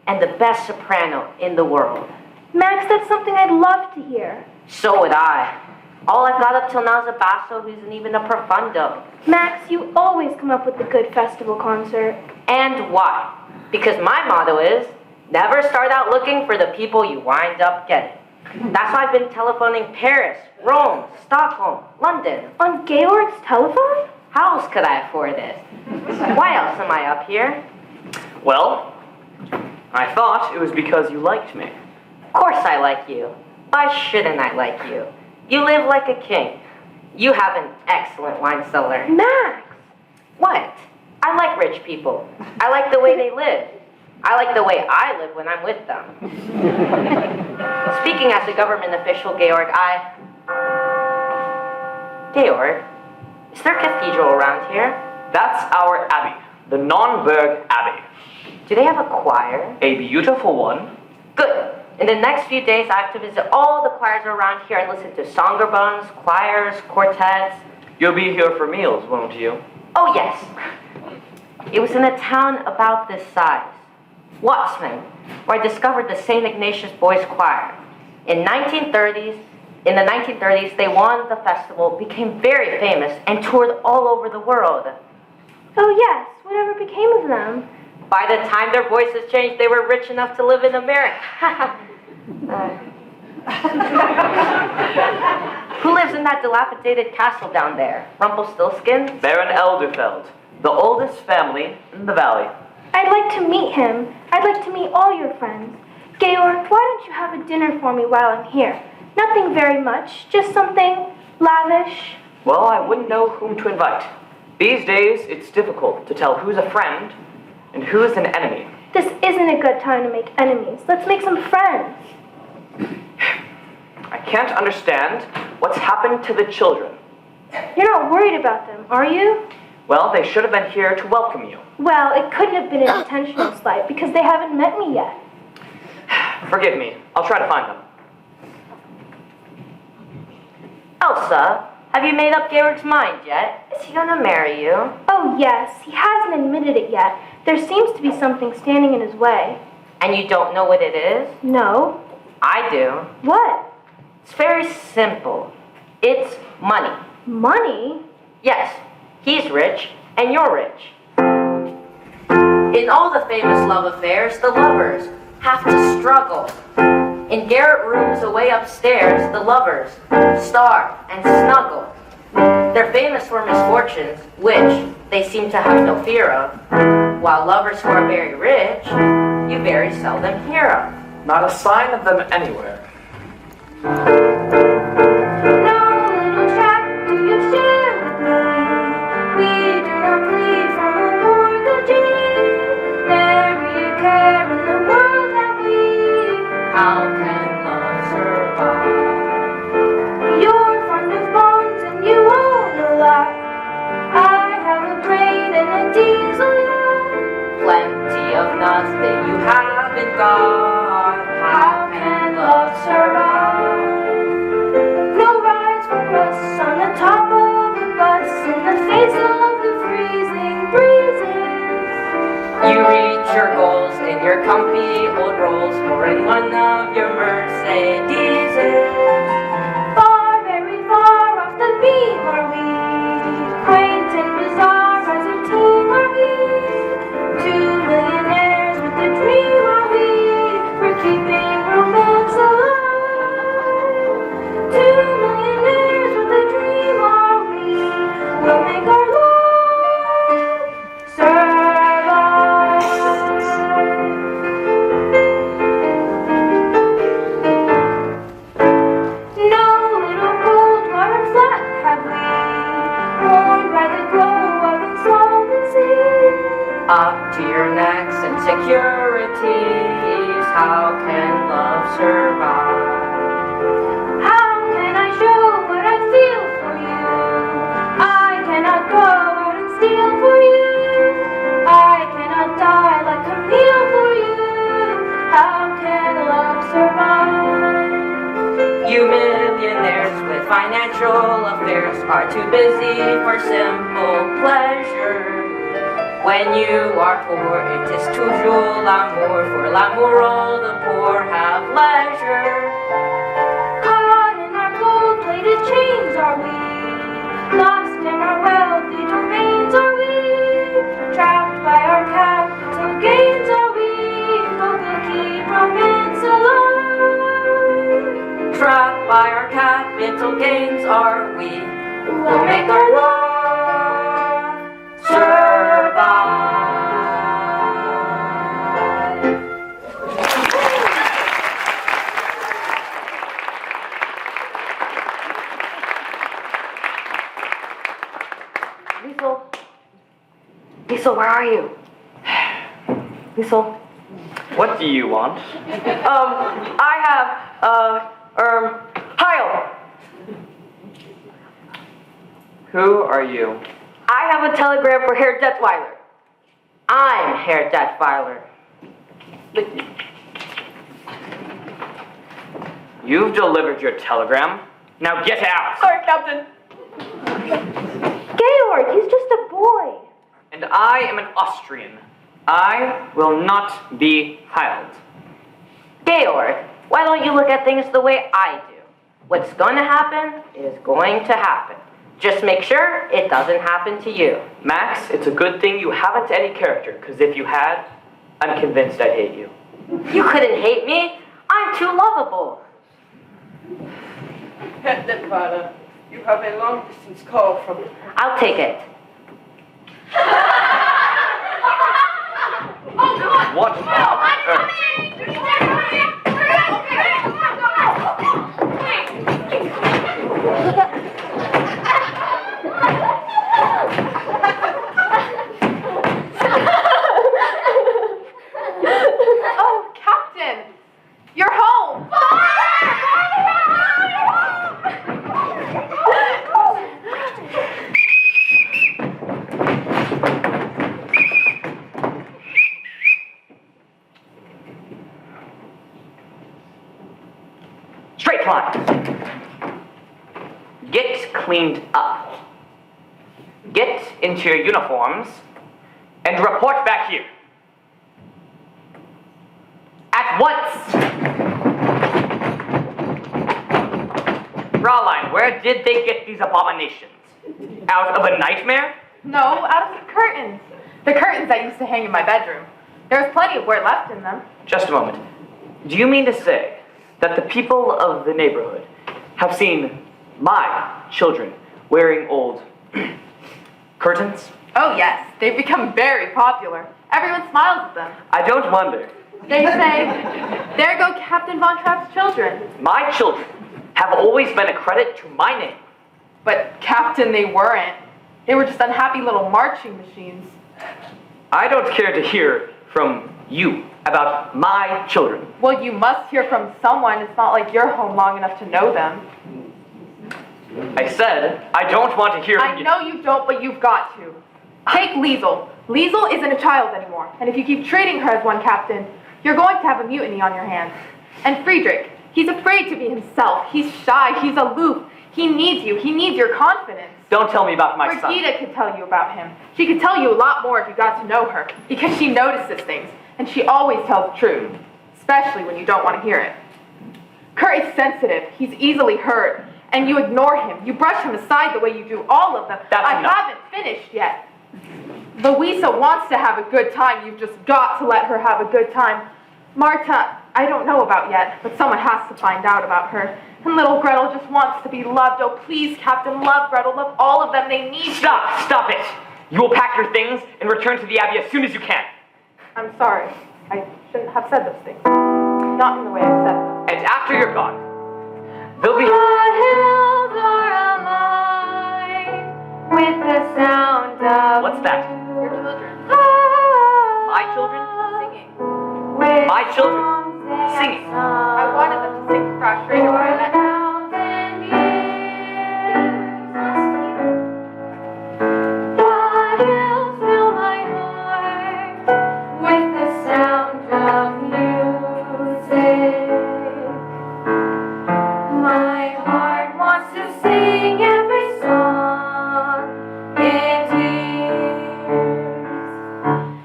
And the best soprano in the world. Max, that's something I'd love to hear. So would I. All I've got up till now is a basso who isn't even a profundo. Max, you always come up with a good festival concert. And why? Because my motto is, never start out looking for the people you wind up getting. That's why I've been telephoning Paris, Rome, Stockholm, London. On Georg's telephone? How else could I afford this? Why else am I up here? Well, I thought it was because you liked me. Of course I like you. Why shouldn't I like you? You live like a king. You have an excellent wine cellar. Max! What? I like rich people. I like the way they live. I like the way I live when I'm with them. Speaking as a government official, Georg, Georg, is there a cathedral around here? That's our abbey, the Nonnberg Abbey. Do they have a choir? A beautiful one. Good. In the next few days, I have to visit all the choirs around here and listen to songerbones, choirs, quartets. You'll be here for meals, won't you? Oh, yes. It was in a town about this size, Watsman, where I discovered the St. Ignatius Boys Choir. In the 1930s, they won the festival, became very famous, and toured all over the world. Oh yes, whatever became of them? By the time their voices changed, they were rich enough to live in America. Who lives in that dilapidated castle down there? Rumpelstiltskin? Baron Elderfeld, the oldest family in the valley. I'd like to meet him. I'd like to meet all your friends. Georg, why don't you have a dinner for me while I'm here? Nothing very much, just something lavish. Well, I wouldn't know whom to invite. These days, it's difficult to tell who's a friend and who's an enemy. This isn't a good time to make enemies. Let's make some friends. I can't understand what's happened to the children. You're not worried about them, are you? Well, they should have been here to welcome you. Well, it couldn't have been an intentional slight because they haven't met me yet. Forgive me. I'll try to find them. Elsa, have you made up Georg's mind yet? Is he gonna marry you? Oh, yes. He hasn't admitted it yet. There seems to be something standing in his way. And you don't know what it is? No. I do. What? It's very simple. It's money. Money? Yes, he's rich and you're rich. In all the famous love affairs, the lovers have to struggle. In In garret rooms away upstairs, the lovers starve and snuggle. They're famous for misfortunes, which they seem to have no fear of, while lovers who are very rich, you very seldom hear of. Not a sign of them anywhere. How can love survive? You're fond of bonds and you own a lot. I have a brain and a diesel yacht. Plenty of nothing you haven't got. How can love survive? No rides for us on the top of a bus in the face of the freezing breezes. You reach your goals in your comfy old Rolls or in one of your Mercedeses. Far, very far off the beam are we. Quaint and bizarre as a team are we. 2 millionaires with a dream are we. We're keeping romance alive. 2 millionaires with a dream are we. We'll make our love survive. No little gold wire flat have we, worn by the glow of insolvency. Up to your necks in securities. How can love survive? How can I show what I feel for you? I cannot go out and steal for you. I cannot die like Camille for you. How can love survive? You millionaires with financial affairs are too busy for simple pleasure. When you are poor, it is toujours l'amour. For l'amour, all the poor have leisure. Caught in our gold-plated chains are we. Lost in our wealthy domains are we. Trapped by our capital gains are we. But we'll keep romance alive. Trapped by our capital gains are we. We'll make our love survive. Liesel, where are you? Liesel? What do you want? I have, Heil! Who are you? I have a telegram for Herr Detweiler. I'm Herr Detweiler. You've delivered your telegram. Now get out! Sorry, Captain. Georg, he's just a boy. And I am an Austrian. I will not be Heiled. Georg, why don't you look at things the way I do? What's going to happen is going to happen. Just make sure it doesn't happen to you. Max, it's a good thing you haven't any character, because if you had, I'm convinced I'd hate you. You couldn't hate me. I'm too lovable. Captain Father, you have a long-distance call from... I'll take it. What on earth? Oh, Captain! You're home! Straight line. Get cleaned up. Get into your uniforms and report back here. At once! Fraulein, where did they get these abominations? Out of a nightmare? No, out of the curtains. The curtains that used to hang in my bedroom. There was plenty of wear left in them. Just a moment. Do you mean to say that the people of the neighborhood have seen my children wearing old curtains? Oh yes, they've become very popular. Everyone smiles at them. I don't wonder. They say, there go Captain Von Trapp's children. My children have always been a credit to my name. But Captain, they weren't. They were just unhappy little marching machines. I don't care to hear from you about my children. Well, you must hear from someone. It's not like you're home long enough to know them. I said, I don't want to hear from I you. know you don't, but you've got to. Take Liesel. Liesel isn't a child anymore, and if you keep treating her as one, Captain, you're going to have a mutiny on your hands. And Friedrich, he's afraid to be himself. He's shy, he's aloof. He needs you, he needs your confidence. Don't tell me about my son. Brigida could tell you about him. She could tell you a lot more if you got to know her, because she notices things, and she always tells the truth, especially when you don't want to hear it. Kurt is sensitive, he's easily hurt, and you ignore him. You brush him aside the way you do all of them. That's enough. Haven't finished yet. Louisa wants to have a good time. You've just got to let her have a good time. Marta, I don't know about yet, but someone has to find out about her. And little Gretel just wants to be loved. Oh, please, Captain, love Gretel. Love all of them. They need you. Stop it. You will pack your things and return to the Abbey as soon as you can. I'm sorry. I shouldn't have said those things. Not in the way I said them. And after you're gone, there'll be... The hills are alive with the sound of What's that? Your children. My children? Singing. with My children songs they singing. have sung. I wanted them to sing Fresh Radio when I met them. 1,000 years. The hills fill my heart with the sound of music. My heart wants to sing every song it hears.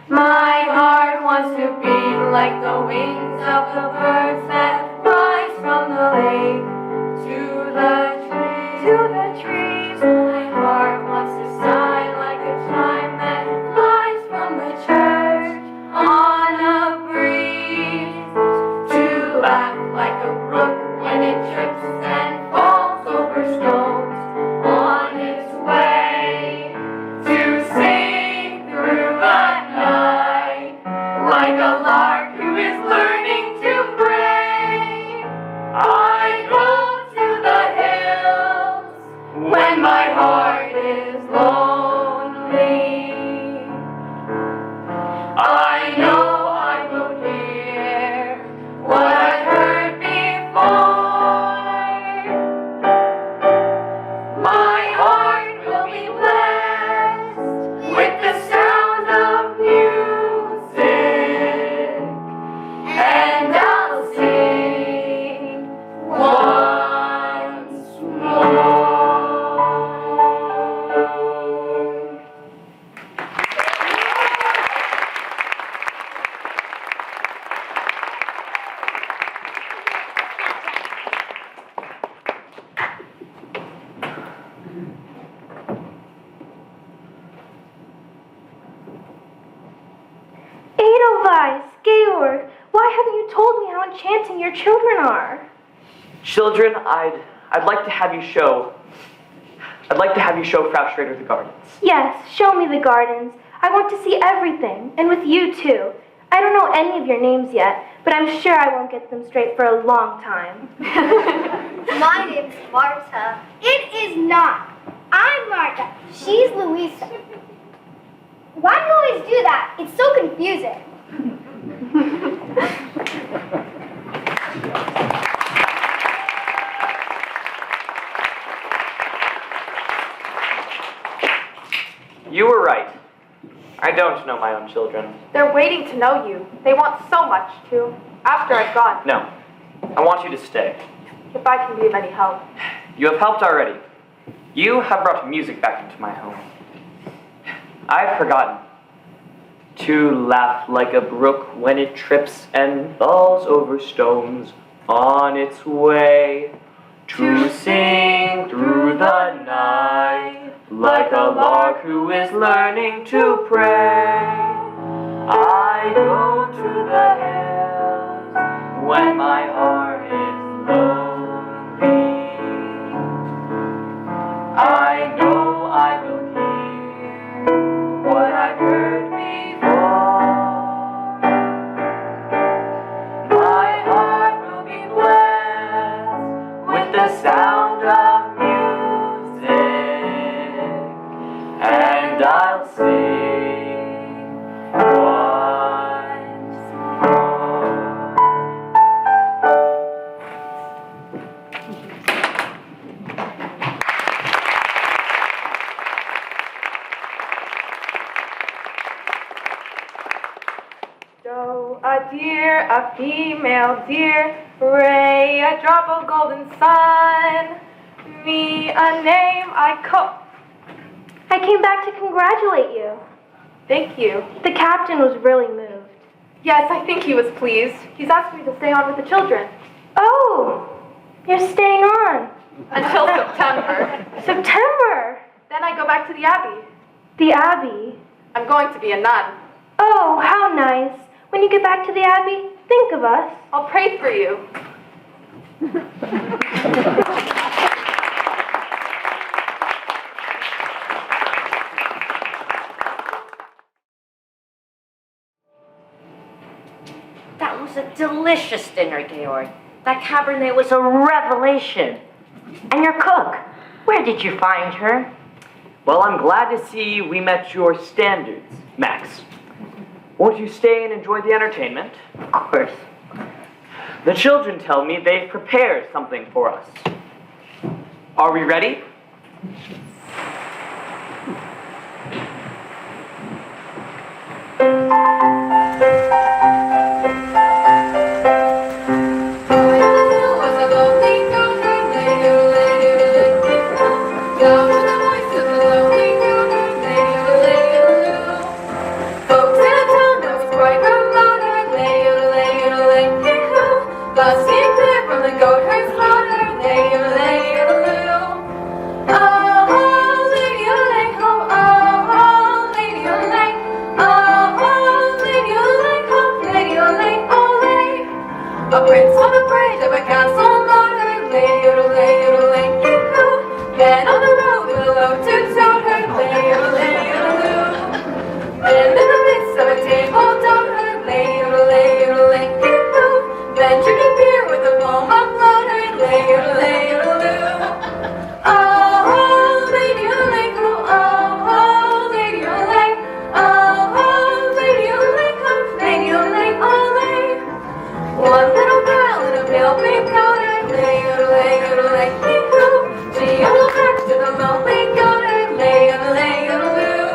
My heart wants to be like the wings of the birds that rise from the lake to the trees. My heart wants to sigh like a chime that flies from the church on a breeze. To laugh like a brook when it trips and falls over stones on its way. To sing through the night like a lark who is learning to pray. I go to the hills when my heart is lonely. I know I will hear what I've heard before. My heart will be blessed with the sound of music, and I'll sing once more. Edelweiss, Georg, why haven't you told me how enchanting your children are? Children, I'd like to have you show Frau Schrader the gardens. Yes, show me the gardens. I want to see everything, and with you too. I don't know any of your names yet, but I'm sure I won't get them straight for a long time. My name's Marta. It is not. I'm Marta. She's Louisa. Why do you always do that? It's so confusing. You were right. I don't know my own children. They're waiting to know you. They want so much to. After I've gone. No. I want you to stay. If I can be of any help. You have helped already. You have brought music back into my home. I've forgotten to laugh like a brook when it trips and falls over stones on its way, to sing through the night like a lark who is learning to pray. I go to the hills when my heart is shall sing once more. Doe, a deer, a female deer, ray, a drop of golden sun, me, a name I call. I came back to congratulate you. Thank you. The captain was really moved. Yes, I think he was pleased. He's asked me to stay on with the children. Oh, you're staying on. Until September. September. Then I go back to the Abbey. The Abbey. I'm going to be a nun. Oh, how nice. When you get back to the Abbey, think of us. I'll pray for you. That was a delicious dinner, Georg. That Cabernet was a revelation. And your cook, where did you find her? Well, I'm glad to see we met your standards, Max. Won't you stay and enjoy the entertainment? Of course. The children tell me they've prepared something for us. Are we ready? A prince on the bridge of a castle motor, lay yodelay, yodelay, yoo-hoo. Man on the road with a low toot-toot, lay yodelay, yodeloo. And in the midst of a table d'hôte, lay yodelay, yodelay, yoo-hoo. Then drinking beer with a foam of floater, lay yodelay, yodeloo. Oh, lady yodelay, oh, lady yodelay, oh, lady yodelay, lady yodelay, olay. One little girl in a pale pink coat, lay yodelay, yodelay, yoo-hoo. She yodeled back to the lonely goat, lay yodelay, yodeloo.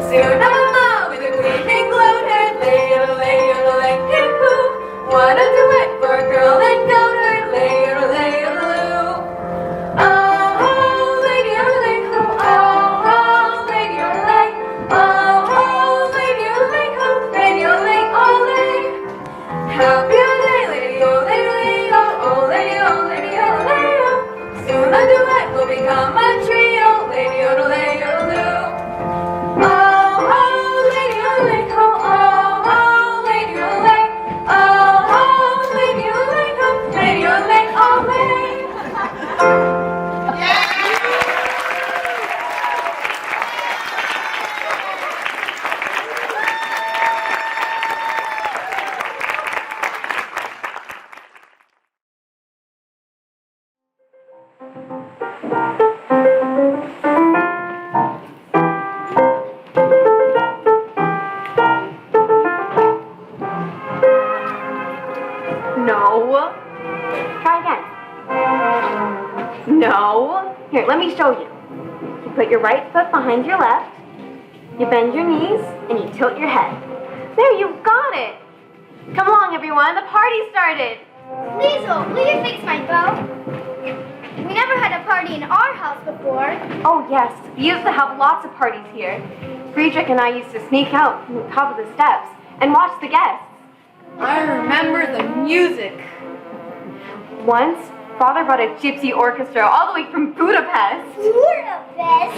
Soon a mom with a gleaming gloat, lay yodelay, yodelay, yoo-hoo. What a duet for a girl and goat, lay yodelay, yodeloo. Oh, lady yodelay, oh, lady yodelay, oh, lady yodelay, lady yodelay, olay. Happy day, lady, oh, lady, oh, lady, oh, lady, oh, lady, oh. Soon a duet will become a trio, lady, oh, lady, oh, oh, lady, oh, lady, oh, lady, oh, lady, oh, lady, oh, lady, oh, lady, oh, lady. No. Try again. No. Here, let me show you. You put your right foot behind your left, you bend your knees, and you tilt your head. There, you've got it. Come along, everyone. The party started. Liesel, will you fix my bow? We never had a party in our house before. Oh, yes. We used to have lots of parties here. Friedrich and I used to sneak out from the top of the steps and watch the guests. I remember the music. Once, Father brought a gypsy orchestra all the way from Budapest. Budapest.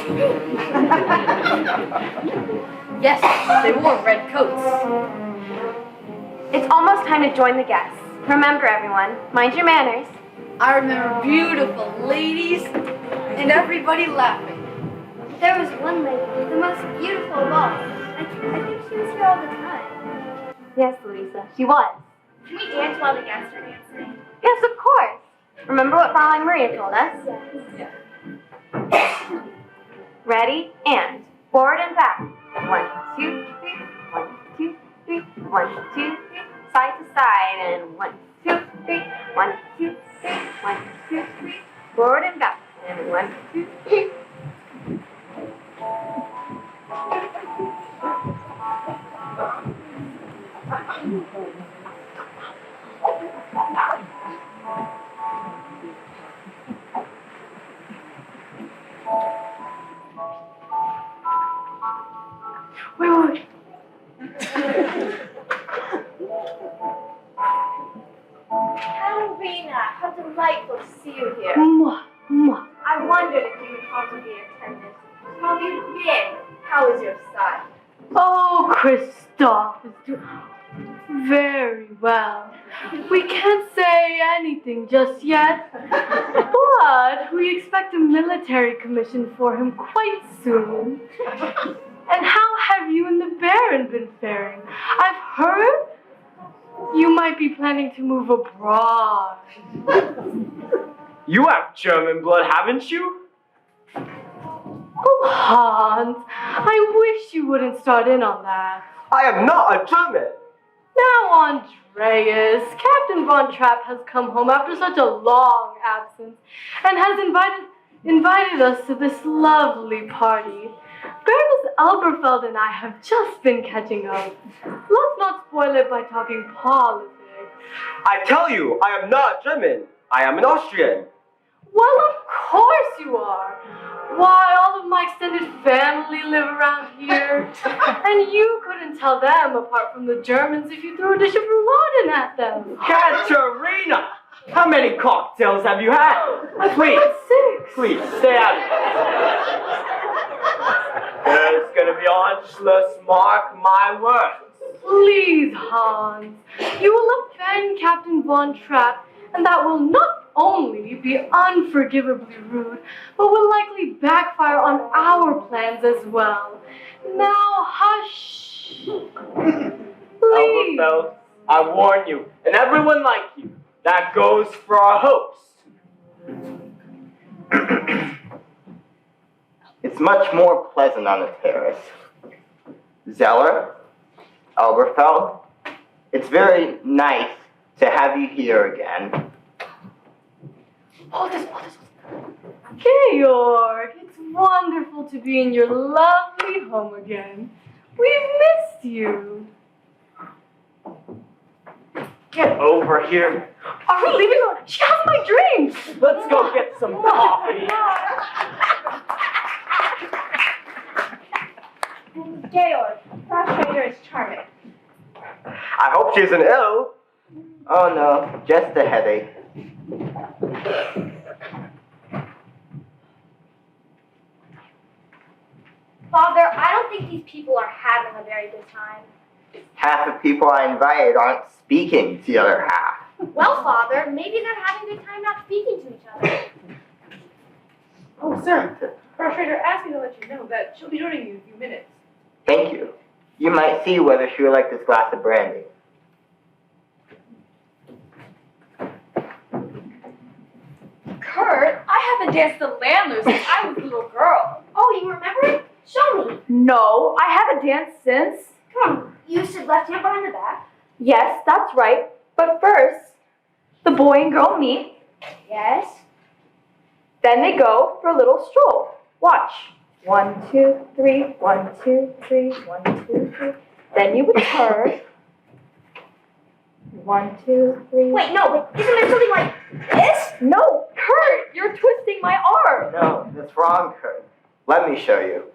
Yes, they wore red coats. It's almost time to join the guests. Remember, everyone, mind your manners. I remember beautiful ladies and everybody laughing. There was one lady, the most beautiful of all. I think she was here all the time. Yes, Louisa, she was. Can we dance while the guests are dancing? Yes, of course. Remember what Fraulein Maria told us? Yes. Ready, and Forward and back. 1, 2, 3. 1, 2, 3. 1, 2, 3. Side to side and 1, 2, 3. 1, 2, 3. 1, 2, 3. Forward and back and 1, 2, 3. Wait. Katerina, how delightful to see you here. Mwah, mwah. I wondered if you would also be attendant. How have you been? How is your son? Oh, Christoph is doing very well. We can't say anything just yet, but we expect a military commission for him quite soon. And how have you and the Baron been faring? I've heard you might be planning to move abroad. You have German blood, haven't you? Oh, Hans, I wish you wouldn't start in on that. I am not a German. Now, Andreas, Captain Von Trapp has come home after such a long absence and has invited us to this lovely party. Baroness Elberfeld and I have just been catching up. Let's not spoil it by talking politics. I tell you, I am not German. I am an Austrian. Well, of course you are. Why, all of my extended family live around here. And you couldn't tell them apart from the Germans if you threw a dish of rouladen at them. Katerina! How many cocktails have you had? I've had 6. Please, stay out of it. It's gonna be Anschluss, mark my words. Please, Hans. You will offend Captain Von Trapp, and that will not only be unforgivably rude, but will likely backfire on our plans as well. Now, hush. Please. Elberfeld, I warn you, and everyone like you. That goes for our host. It's much more pleasant on the terrace. Zeller, Elberfeld, it's very nice to have you here again. Hold this. Georg, it's wonderful to be in your lovely home again. We've missed you. Get over here. Are we leaving her? She has my drinks. Let's go get some coffee. Georg, Frau Schrader is charming. I hope she isn't ill. Oh no, just a headache. Father, I don't think these people are having a very good time. Half the people I invited aren't speaking to the other half. Well, Father, maybe they're having a good time not speaking to each other. Oh, sir. Frau Schrader asked me to let you know that she'll be joining you in a few minutes. Thank you. You might see whether she would like this glass of brandy. Kurt, I haven't danced the Landler since I was a little girl. Oh, you remember it? Show me. No, I haven't danced since. Come on. You stood left hand behind the back. Yes, that's right. But first, the boy and girl meet. Yes. Then they go for a little stroll. Watch. 1, 2, 3. 1, 2, 3. 1, 2, 3. Then you would turn. 1, 2, 3. Wait, no. Isn't there something like this? No, Kurt, you're twisting my arm. No, that's wrong, Kurt. Let me show you.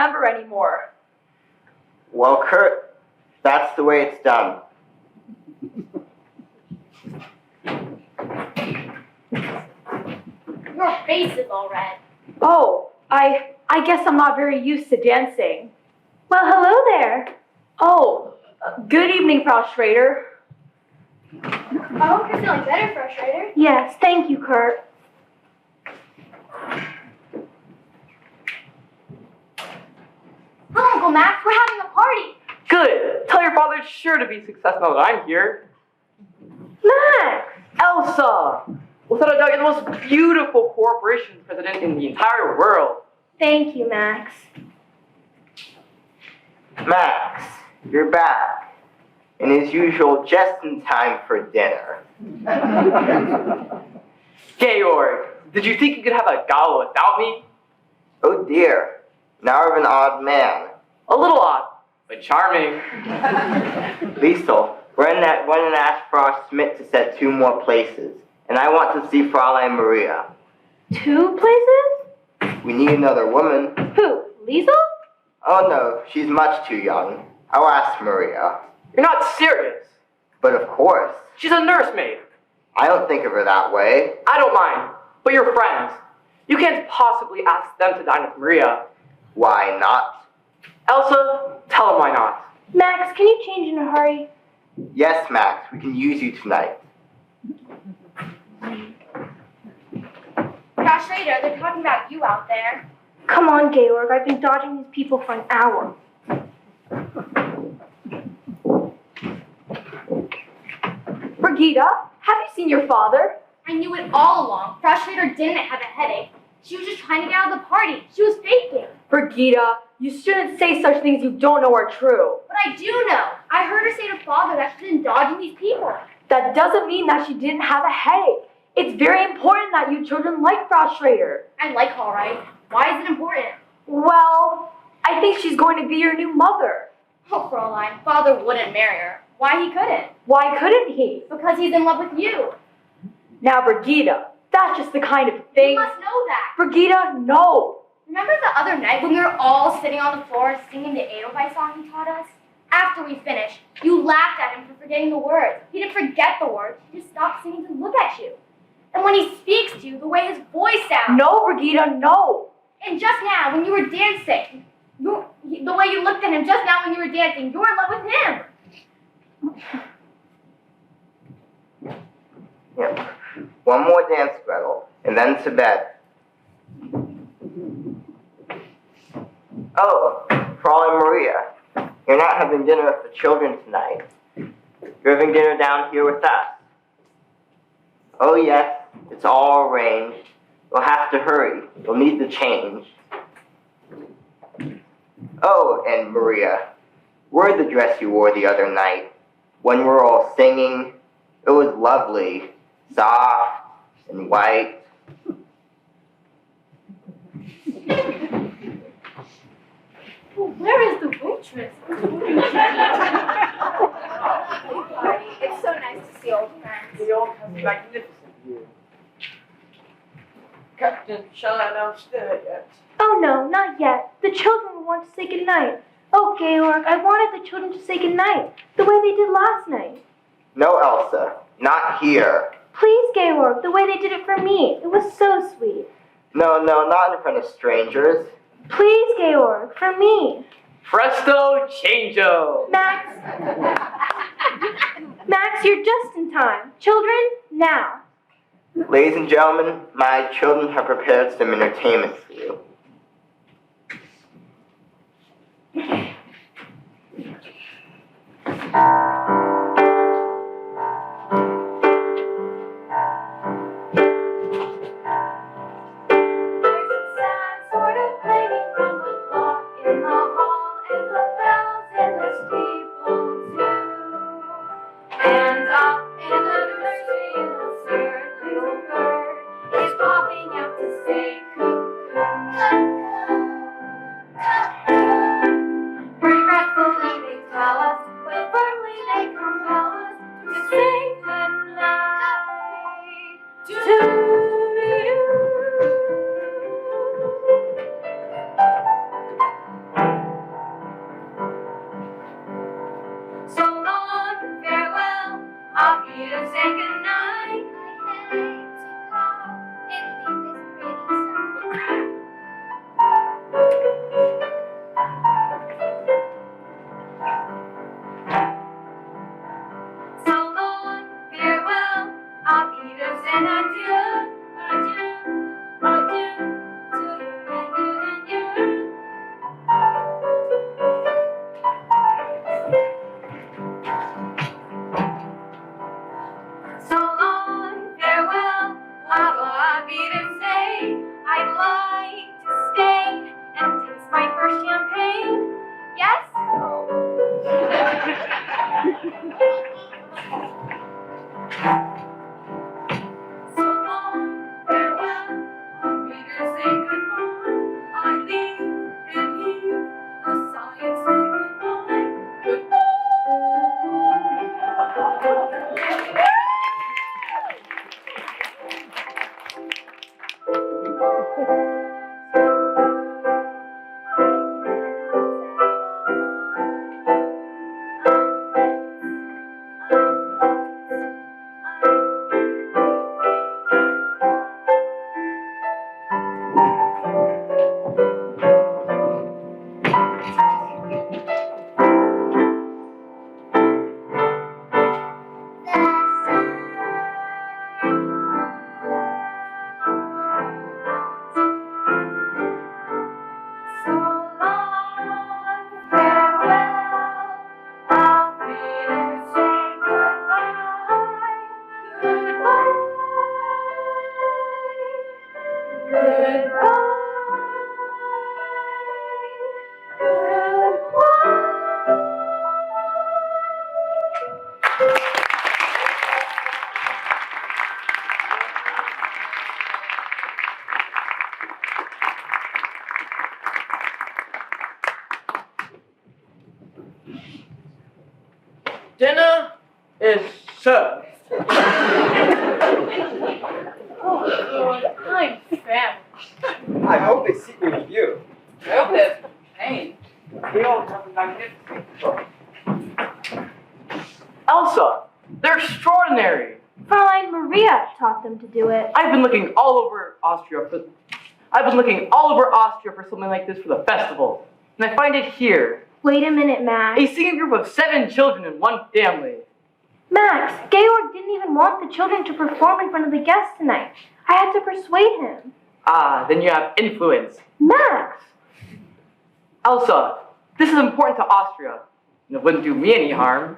remember anymore. Well, Kurt, that's the way it's done. Your face is all red. Oh, I guess I'm not very used to dancing. Well, hello there. Oh, good evening, Frau Schrader. I hope you're feeling better, Frustrator. Yes, thank you, Kurt. Hello, Uncle Max. We're having a party. Good. Tell your father it's sure to be successful now that I'm here. Max! Elsa! Without a doubt, you're the most beautiful corporation president in the entire world. Thank you, Max. Max, you're back. And as usual, just in time for dinner. Georg, did you think you could have a gala without me? Oh dear, now I'm an odd man. A little odd, but charming. Liesel, run and ask Frau Schmidt to set 2 more places. And I want to see Fräulein Maria. 2 places? We need another woman. Who, Liesel? Oh no, she's much too young. I'll ask Maria. You're not serious. But of course. She's a nursemaid. I don't think of her that way. I don't mind, but you're friends. You can't possibly ask them to dine with Maria. Why not? Elsa, tell them why not. Max, can you change in a hurry? Yes, Max, we can use you tonight. Frustrator, they're talking about you out there. Come on, Georg. I've been dodging these people for an hour. Brigida, have you seen your father? I knew it all along. Frustrator didn't have a headache. She was just trying to get out of the party. She was faking. Brigida, you shouldn't say such things you don't know are true. But I do know. I heard her say to Father that she's been dodging these people. That doesn't mean that she didn't have a headache. It's very important that you children like Frau Schrader. I like her, all right. Why is it important? Well, I think she's going to be your new mother. Oh, Fräulein, Father wouldn't marry her. Why he couldn't? Why couldn't he? Because he's in love with you. Now, Brigida, that's just the kind of thing. You must know that. Brigida, no. Remember the other night when we were all sitting on the floor singing the Edelweiss song he taught us? After we finished, you laughed at him for forgetting the words. He didn't forget the words. He just stopped singing to look at you. And when he speaks to you, the way his voice sounds. No, Brigida, no. And just now, when you were dancing, the way you looked at him just now when you were dancing, you were in love with him. Yeah. One more dance, Gretel, and then to bed. Oh, Fräulein Maria, you're not having dinner with the children tonight. You're having dinner down here with us. Oh yes, it's all arranged. You'll have to hurry. You'll need to change. Oh, and Maria, wear the dress you wore the other night. When we were all singing, it was lovely, soft and white. Where is the waitress? It's so nice to see old friends. The old has a magnificent view. Captain Shine downstairs yet? Oh no, not yet. The children will want to say goodnight. Oh, Georg, I wanted the children to say goodnight, the way they did last night. No, Elsa, not here. Please, Georg, the way they did it for me. It was so sweet. No, not in front of strangers. Please, Georg, for me. Presto changeo. Max. Max, you're just in time. Children, now. Ladies and gentlemen, my children have prepared some entertainment for you. Regretfully they tell us, but firmly they come Dinner is served. Oh, Lord, I'm famished. I hope they sit with you. I hope there's pain. We all have a magnificent book. Elsa, they're extraordinary. Fräulein Maria taught them to do it. I've been looking all over Austria for something like this for the festival, and I find it here. Wait a minute, Max. A singing group of 7 children in one family. Max, Georg didn't even want the children to perform in front of the guests tonight. I had to persuade him. Ah, then you have influence. Max! Elsa, this is important to Austria, and it wouldn't do me any harm.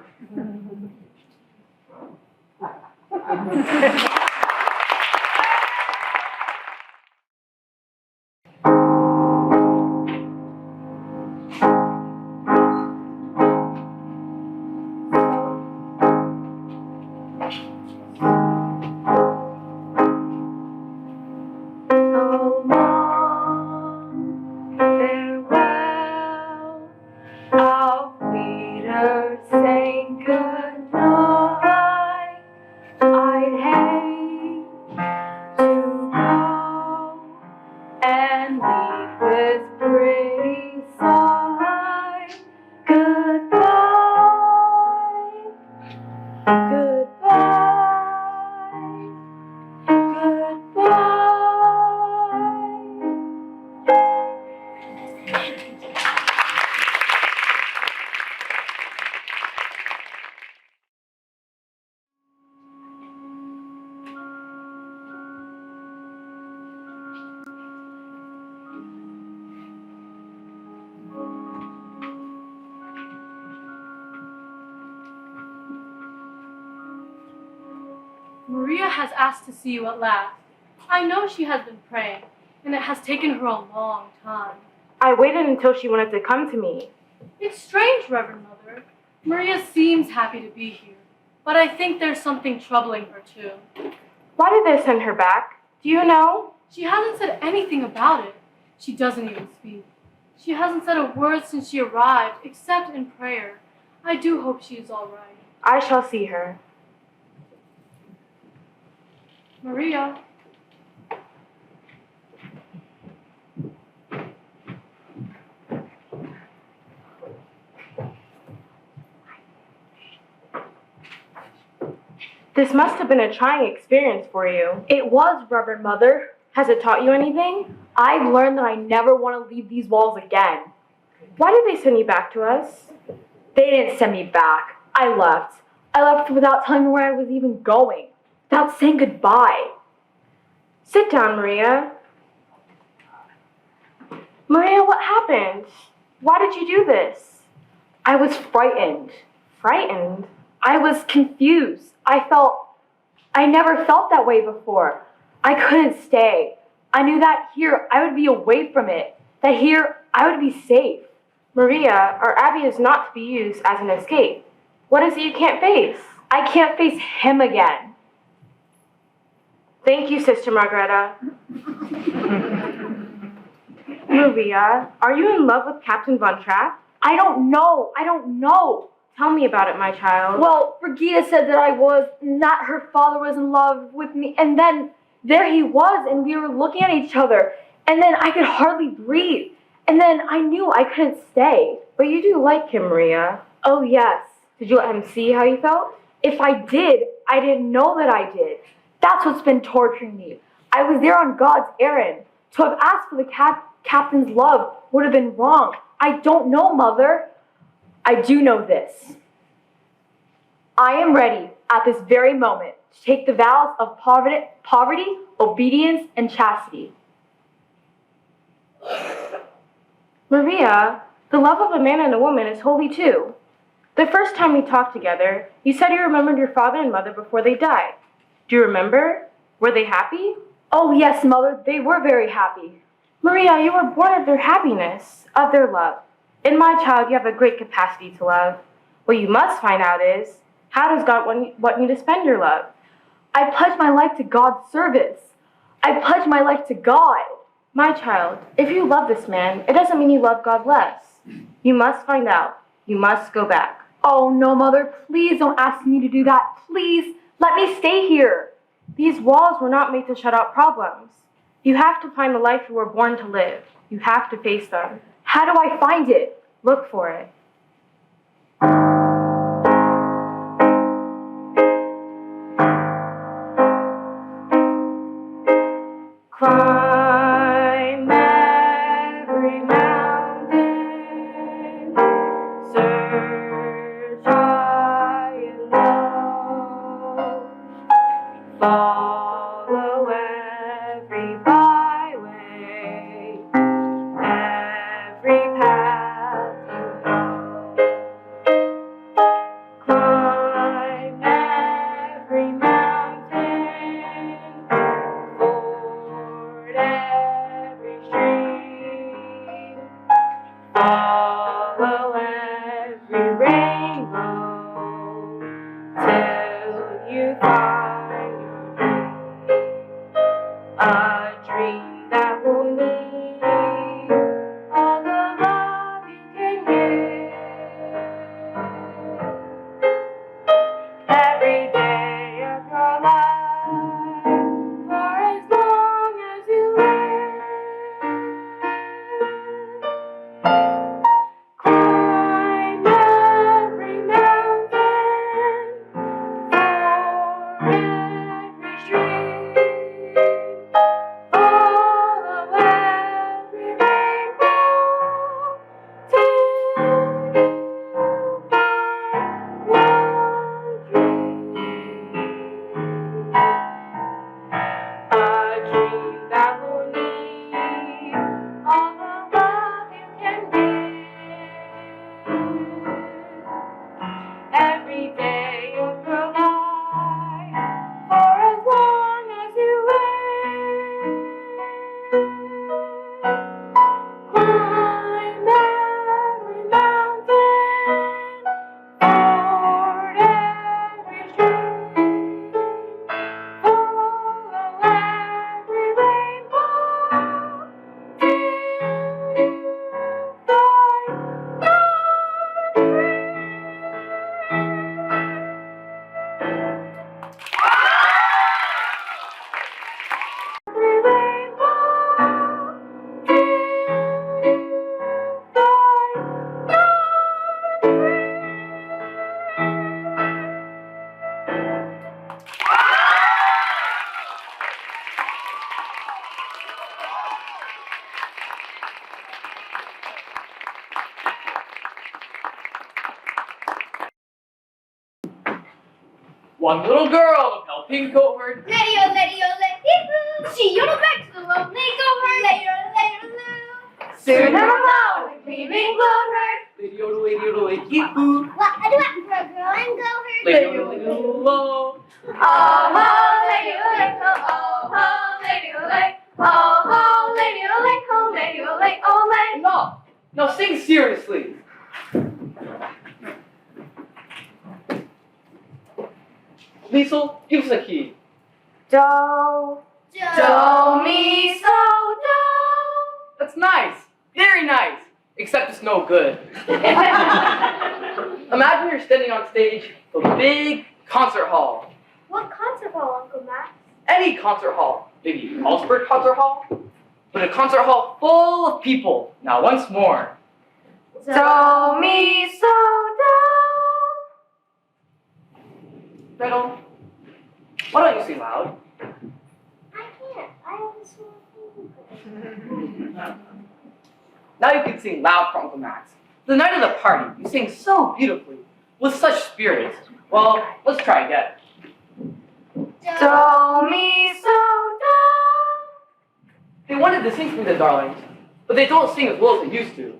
Maria has asked to see you at last. I know she has been praying, and it has taken her a long time. I waited until she wanted to come to me. It's strange, Reverend Mother. Maria seems happy to be here, but I think there's something troubling her too. Why did they send her back? Do you know? She hasn't said anything about it. She doesn't even speak. She hasn't said a word since she arrived, except in prayer. I do hope she is all right. I shall see her. Maria. This must have been a trying experience for you. It was, Reverend Mother. Has it taught you anything? I've learned that I never want to leave these walls again. Why did they send you back to us? They didn't send me back. I left. I left without telling me where I was even going. Without saying goodbye. Sit down, Maria. Maria, what happened? Why did you do this? I was frightened. Frightened? I was confused. I never felt that way before. I couldn't stay. I knew that here I would be away from it. That here I would be safe. Maria, our abbey is not to be used as an escape. What is it you can't face? I can't face him again. Thank you, Sister Margareta. Maria, are you in love with Captain Von Trapp? I don't know. Tell me about it, my child. Well, Brigida said that I was, not her father was in love with me, and then there he was, and we were looking at each other, and then I could hardly breathe, and then I knew I couldn't stay. But you do like him, Maria. Oh, yes. Did you let him see how you felt? If I did, I didn't know that I did. That's what's been torturing me. I was there on God's errand. To have asked for the captain's love would have been wrong. I don't know, Mother. I do know this. I am ready at this very moment to take the vows of poverty, obedience, and chastity. Maria, the love of a man and a woman is holy too. The first time we talked together, you said you remembered your father and mother before they died. Do you remember? Were they happy? Oh, yes, Mother, they were very happy. Maria, you were born of their happiness, of their love. In my child, you have a great capacity to love. What you must find out is, how does God want you to spend your love? I pledge my life to God's service. I pledge my life to God. My child, if you love this man, it doesn't mean you love God less. You must find out. You must go back. Oh no, Mother, please don't ask me to do that. Please, let me stay here. These walls were not made to shut out problems. You have to find the life you were born to live. You have to face them. How do I find it? Look for it. Climb every mountain, search high and low, follow every byway, every path you go. Climb every mountain, ford every stream, follow every rainbow, till you find your dream. A dream that will need all the love you can give. Every day of your life, for as long as you live. Climb every mountain, ford every stream, follow every rainbow, till you find your dream. A dream that will need all the love you can give. Every day of your life, for as long as you live. Climb every mountain, ford every stream, follow every rainbow, till you find your dream. Every rainbow, till you find your One little girl, a pale pink coat herd. Lady-o, lady-o, lady-o. She yodeled back to the lonely goat herd. Lady-o-lady-o-loo. Soon and alone, the gleaming goat herd. Lady yodel, lady yodel, lady yee-hoo. What a duet for a girl and goat herd. Lady yodel, lady yodel, Oh ho, lady-o-lay, oh ho, lady-o-lay. Oh ho, lady-o-lay, oh lady-o-lay, oh lay. No, no, sing seriously. Liesel, give us a key. Do. Do, mi, so, do. That's nice, very nice, except it's no good. Imagine you're standing on stage of a big concert hall. What concert hall, Uncle Max? Any concert hall, maybe Augsburg Concert Hall, but a concert hall full of people. Now once more. Do, mi, so, do. Gretel, why don't you sing loud? I can't. I have a sore throat. Now you can sing loud for Uncle Max. The night of the party, you sing so beautifully, with such spirit. Well, let's try again. Do, mi, so, do. They wanted to sing for me, the darlings, but they don't sing as well as they used to.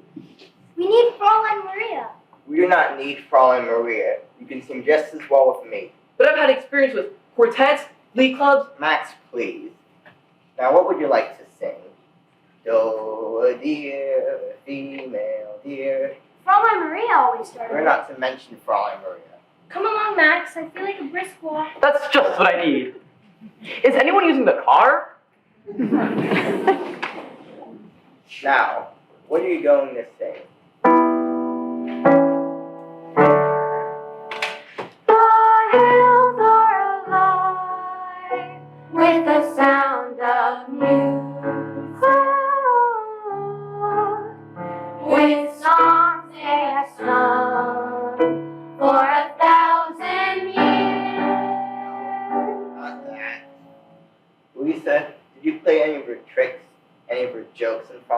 We need Fräulein Maria. We do not need Fräulein Maria. You can sing just as well with me. But I've had experience with quartets, glee clubs. Max, please. Now, what would you like to sing? Do, a dear, a female deer. Fräulein Maria always started. We're not to mention Fräulein Maria. Come along, Max. I feel like a brisk walk. That's just what I need. Is anyone using the car? Now, what are you going to sing?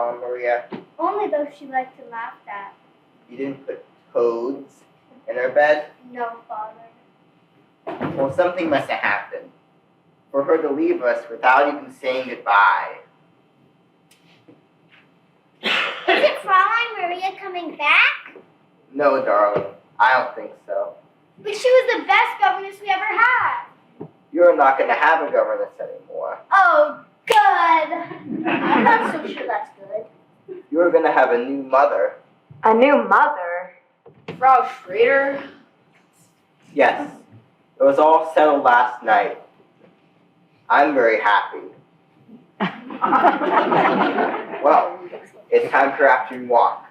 Mama Maria? Only those she liked to laugh at. You didn't put toads in her bed? No, Father. Well, something must have happened for her to leave us without even saying goodbye. Isn't Fraulein Maria coming back? No, darling, I don't think so. But she was the best governess we ever had. You're not going to have a governess anymore. Oh, good. I'm not so sure that's good. You're going to have a new mother. A new mother? Frau Schrader? Yes, it was all settled last night. I'm very happy. Well, it's time for afternoon walk.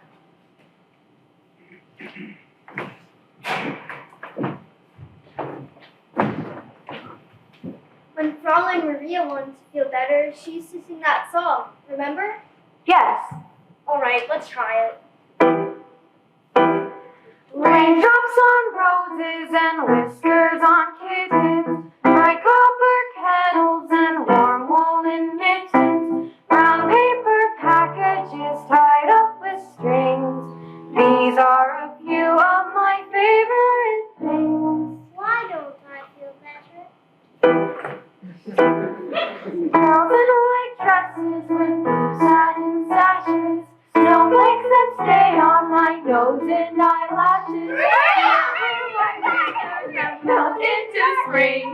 When Fraulein Maria wanted to feel better, she used to sing that song, remember? Yes. All right, let's try it. Raindrops on roses and whiskers on kittens, bright copper kettles and warm woolen mittens, brown paper packages tied up with strings. These are a few of my favorite things. Why don't I feel better? Girls in white dresses with blue satin sashes, snowflakes that stay on my nose and eyelashes. Melt into spring.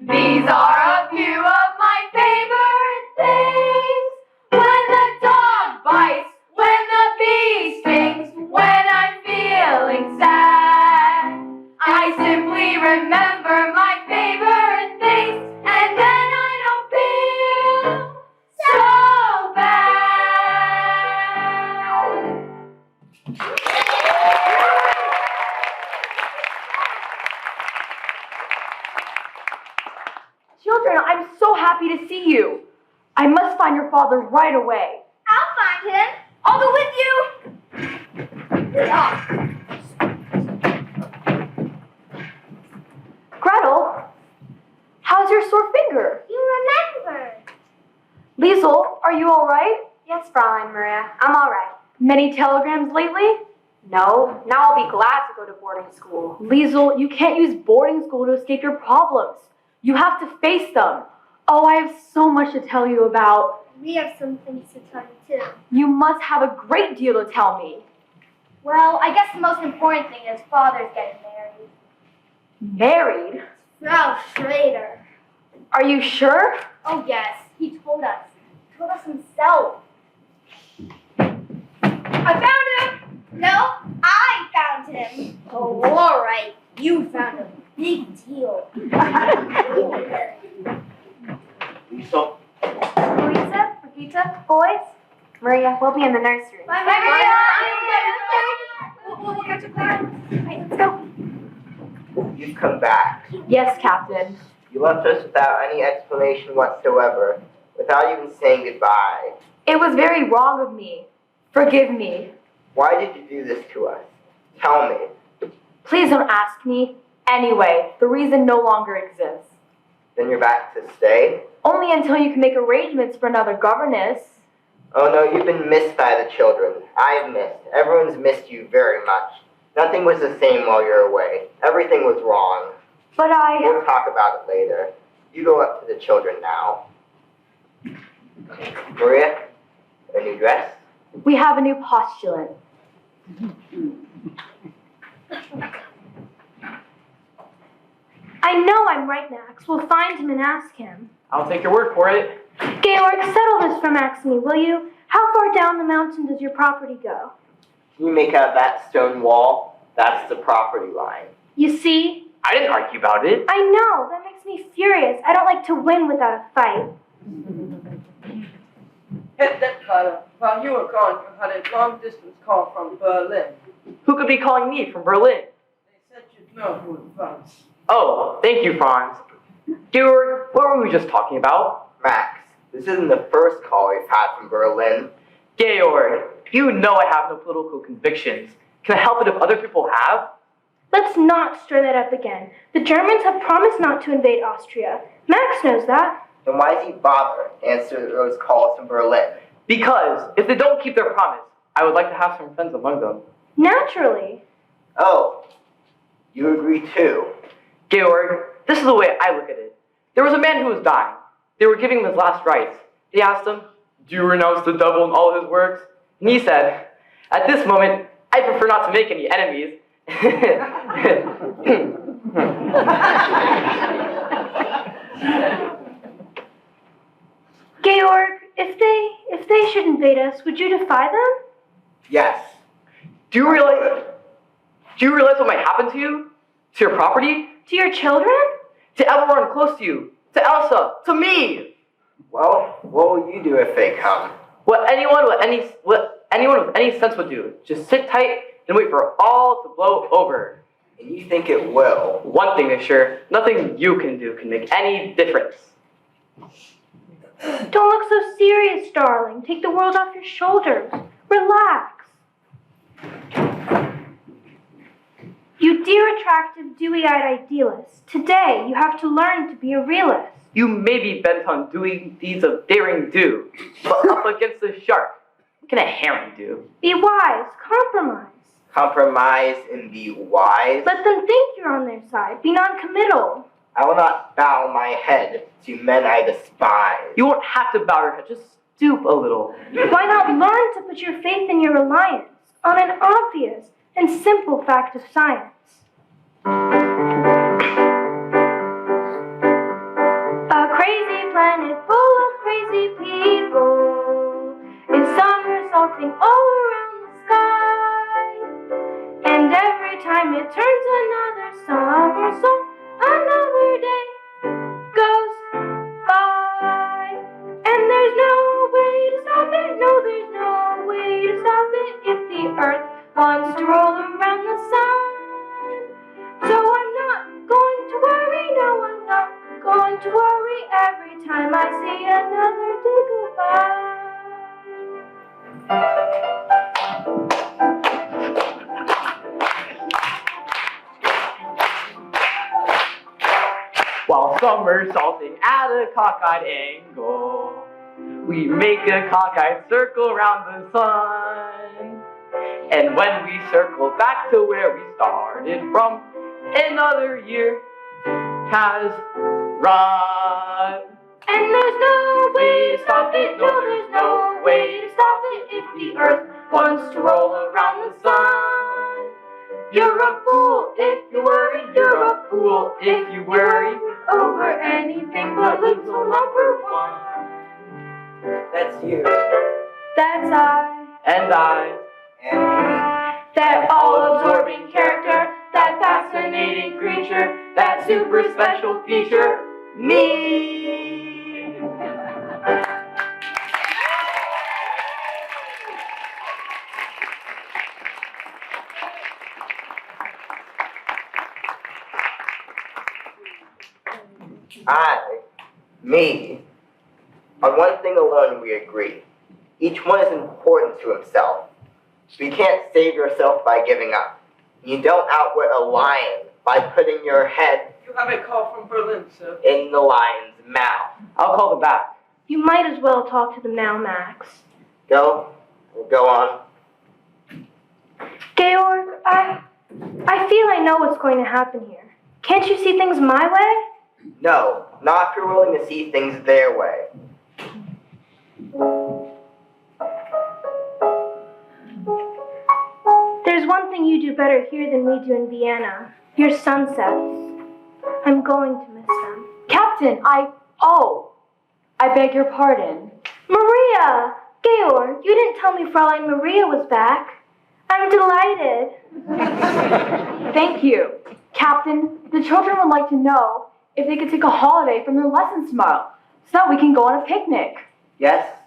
These are a few of my favorite things. When the dog bites, when the bee stings, when I'm feeling sad, I simply remember my favorite things, and then I don't feel so bad. Children, I'm so happy to see you. I must find your father right away. I'll find him. I'll go with you. Gretel, how's your sore finger? You remember. Liesel, are you all right? Yes, Fraulein Maria, I'm all right. Many telegrams lately? No, now I'll be glad to go to boarding school. Liesel, you can't use boarding school to escape your problems. You have to face them. Oh, I have so much to tell you about. We have some things to tell you, too. You must have a great deal to tell me. Well, I guess the most important thing is Father's getting married. Married? Frau Schrader. Are you sure? Oh, yes, he told us. He told us himself. I found him! No, I found him. Oh, all right. You found a big deal. Liesel, Louisa, Brigitte, boys, Maria, we'll be in the nursery. Bye, Maria. We'll catch up later. Right, let's go. you've come back. Yes, Captain. You left us without any explanation whatsoever, without even saying goodbye. It was very wrong of me. Forgive me. Why did you do this to us? Tell me. Please don't ask me. Anyway, the reason no longer exists. Then you're back to stay? Only until you can make arrangements for another governess. Oh no, you've been missed by the children. I've missed. Everyone's missed you very much. Nothing was the same while you're away. Everything was wrong. But We'll talk about it later. You go up to the children now. Maria, a new dress? we have a new postulant. I know I'm right, Max. We'll find him and ask him. I'll take your word for it. Georg, settle this for Max and me, will you? How far down the mountain does your property go? You make out that stone wall? That's the property line. You see? I didn't argue about it. I know. That makes me furious. I don't like to win without a fight. Vater, while you were gone, you had a long-distance call from Berlin. Who could be calling me from Berlin? They said you'd know who it was. Oh, thank you, Franz. Georg, what were we just talking about? Max, this isn't the first call we've had from Berlin. Georg, you know I have no political convictions. Can I help it if other people have? Let's not stir that up again. The Germans have promised not to invade Austria. Max knows that. Then why does he bother to answer those calls from Berlin? Because if they don't keep their promise, I would like to have some friends among them. Naturally. Oh, you agree too? Georg, this is the way I look at it. There was a man who was dying. They were giving him his last rites. They asked him, "Do you renounce the devil and all his works?" And he said, "At this moment, I prefer not to make any enemies." Georg, if they should invade us, would you defy them? Yes. Do you realize what might happen to you? To your property? To your children? To everyone close to you? To Elsa? To me? Well, what will you do if they come? What anyone with any sense would do. Just sit tight and wait for all to blow over. And you think it will? One thing is sure, nothing you can do can make any difference. Don't look so serious, darling. Take the world off your shoulders. Relax. You dear, attractive, dewy-eyed idealist. Today, you have to learn to be a realist. You may be bent on doing deeds of daring do, but up against the shark, what can a herring do? Be wise. Compromise. Compromise and be wise? Let them think you're on their side. Be non-committal. I will not bow my head to men I despise. You won't have to bow your head, just stoop a little. Why not learn to put your faith and your reliance on an obvious and simple fact of science? A crazy planet full of crazy people is somersaulting all around the sky. And every time it turns another somersault, another day goes by. And there's no way to stop it, no, there's no way to stop it if the earth wants to roll around the sun. So I'm not going to worry, no, I'm not going to worry every time I see another day go by. While somersaulting at a cockeyed angle, we make a cockeyed circle around the sun. And when we circle back to where we started from, another year has run. And there's no way to stop it, no, there's no way to stop it if the earth wants to roll around the sun. You're a fool if you worry, you're a fool if you worry over anything but little number one. That's you. That's I. And I. And me. That all-absorbing character, that fascinating creature, that super special feature, me. Me. On one thing alone we agree. Each one is important to himself. You can't save yourself by giving up. You don't outwit a lion by putting your head You have a call from Berlin, sir. in the lion's mouth. I'll call them back. You might as well talk to them now, Max. Go on. Georg, I feel I know what's going to happen here. Can't you see things my way? No, not if you're willing to see things their way. There's one thing you do better here than we do in Vienna. Your sunsets. I'm going to miss them. Captain, I beg your pardon. Maria! Georg, you didn't tell me Fräulein Maria was back. I'm delighted. Thank you. Captain, the children would like to know if they could take a holiday from their lessons tomorrow so that we can go on a picnic. Yes,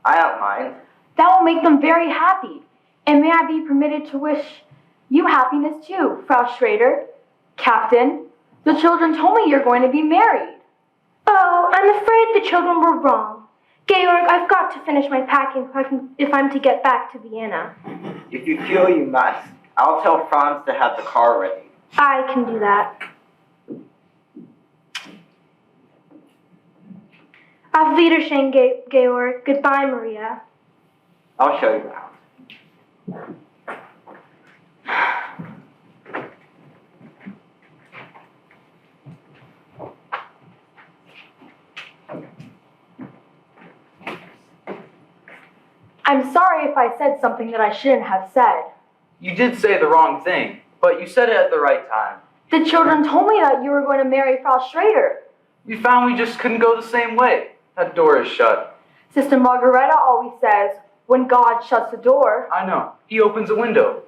I don't mind. That will make them very happy. And may I be permitted to wish you happiness too, Frau Schrader? Captain, the children told me you're going to be married. Oh, I'm afraid the children were wrong. Georg, I've got to finish my packing if I'm to get back to Vienna. If you feel you must, I'll tell Franz to have the car ready. I can do that. Auf Wiedersehen, Georg. Goodbye, Maria. I'll show you around. I'm sorry if I said something that I shouldn't have said. You did say the wrong thing, but you said it at the right time. The children told me that you were going to marry Frau Schrader. We found we just couldn't go the same way. That door is shut. Sister Margareta always says, when God shuts the door. I know. He opens a window.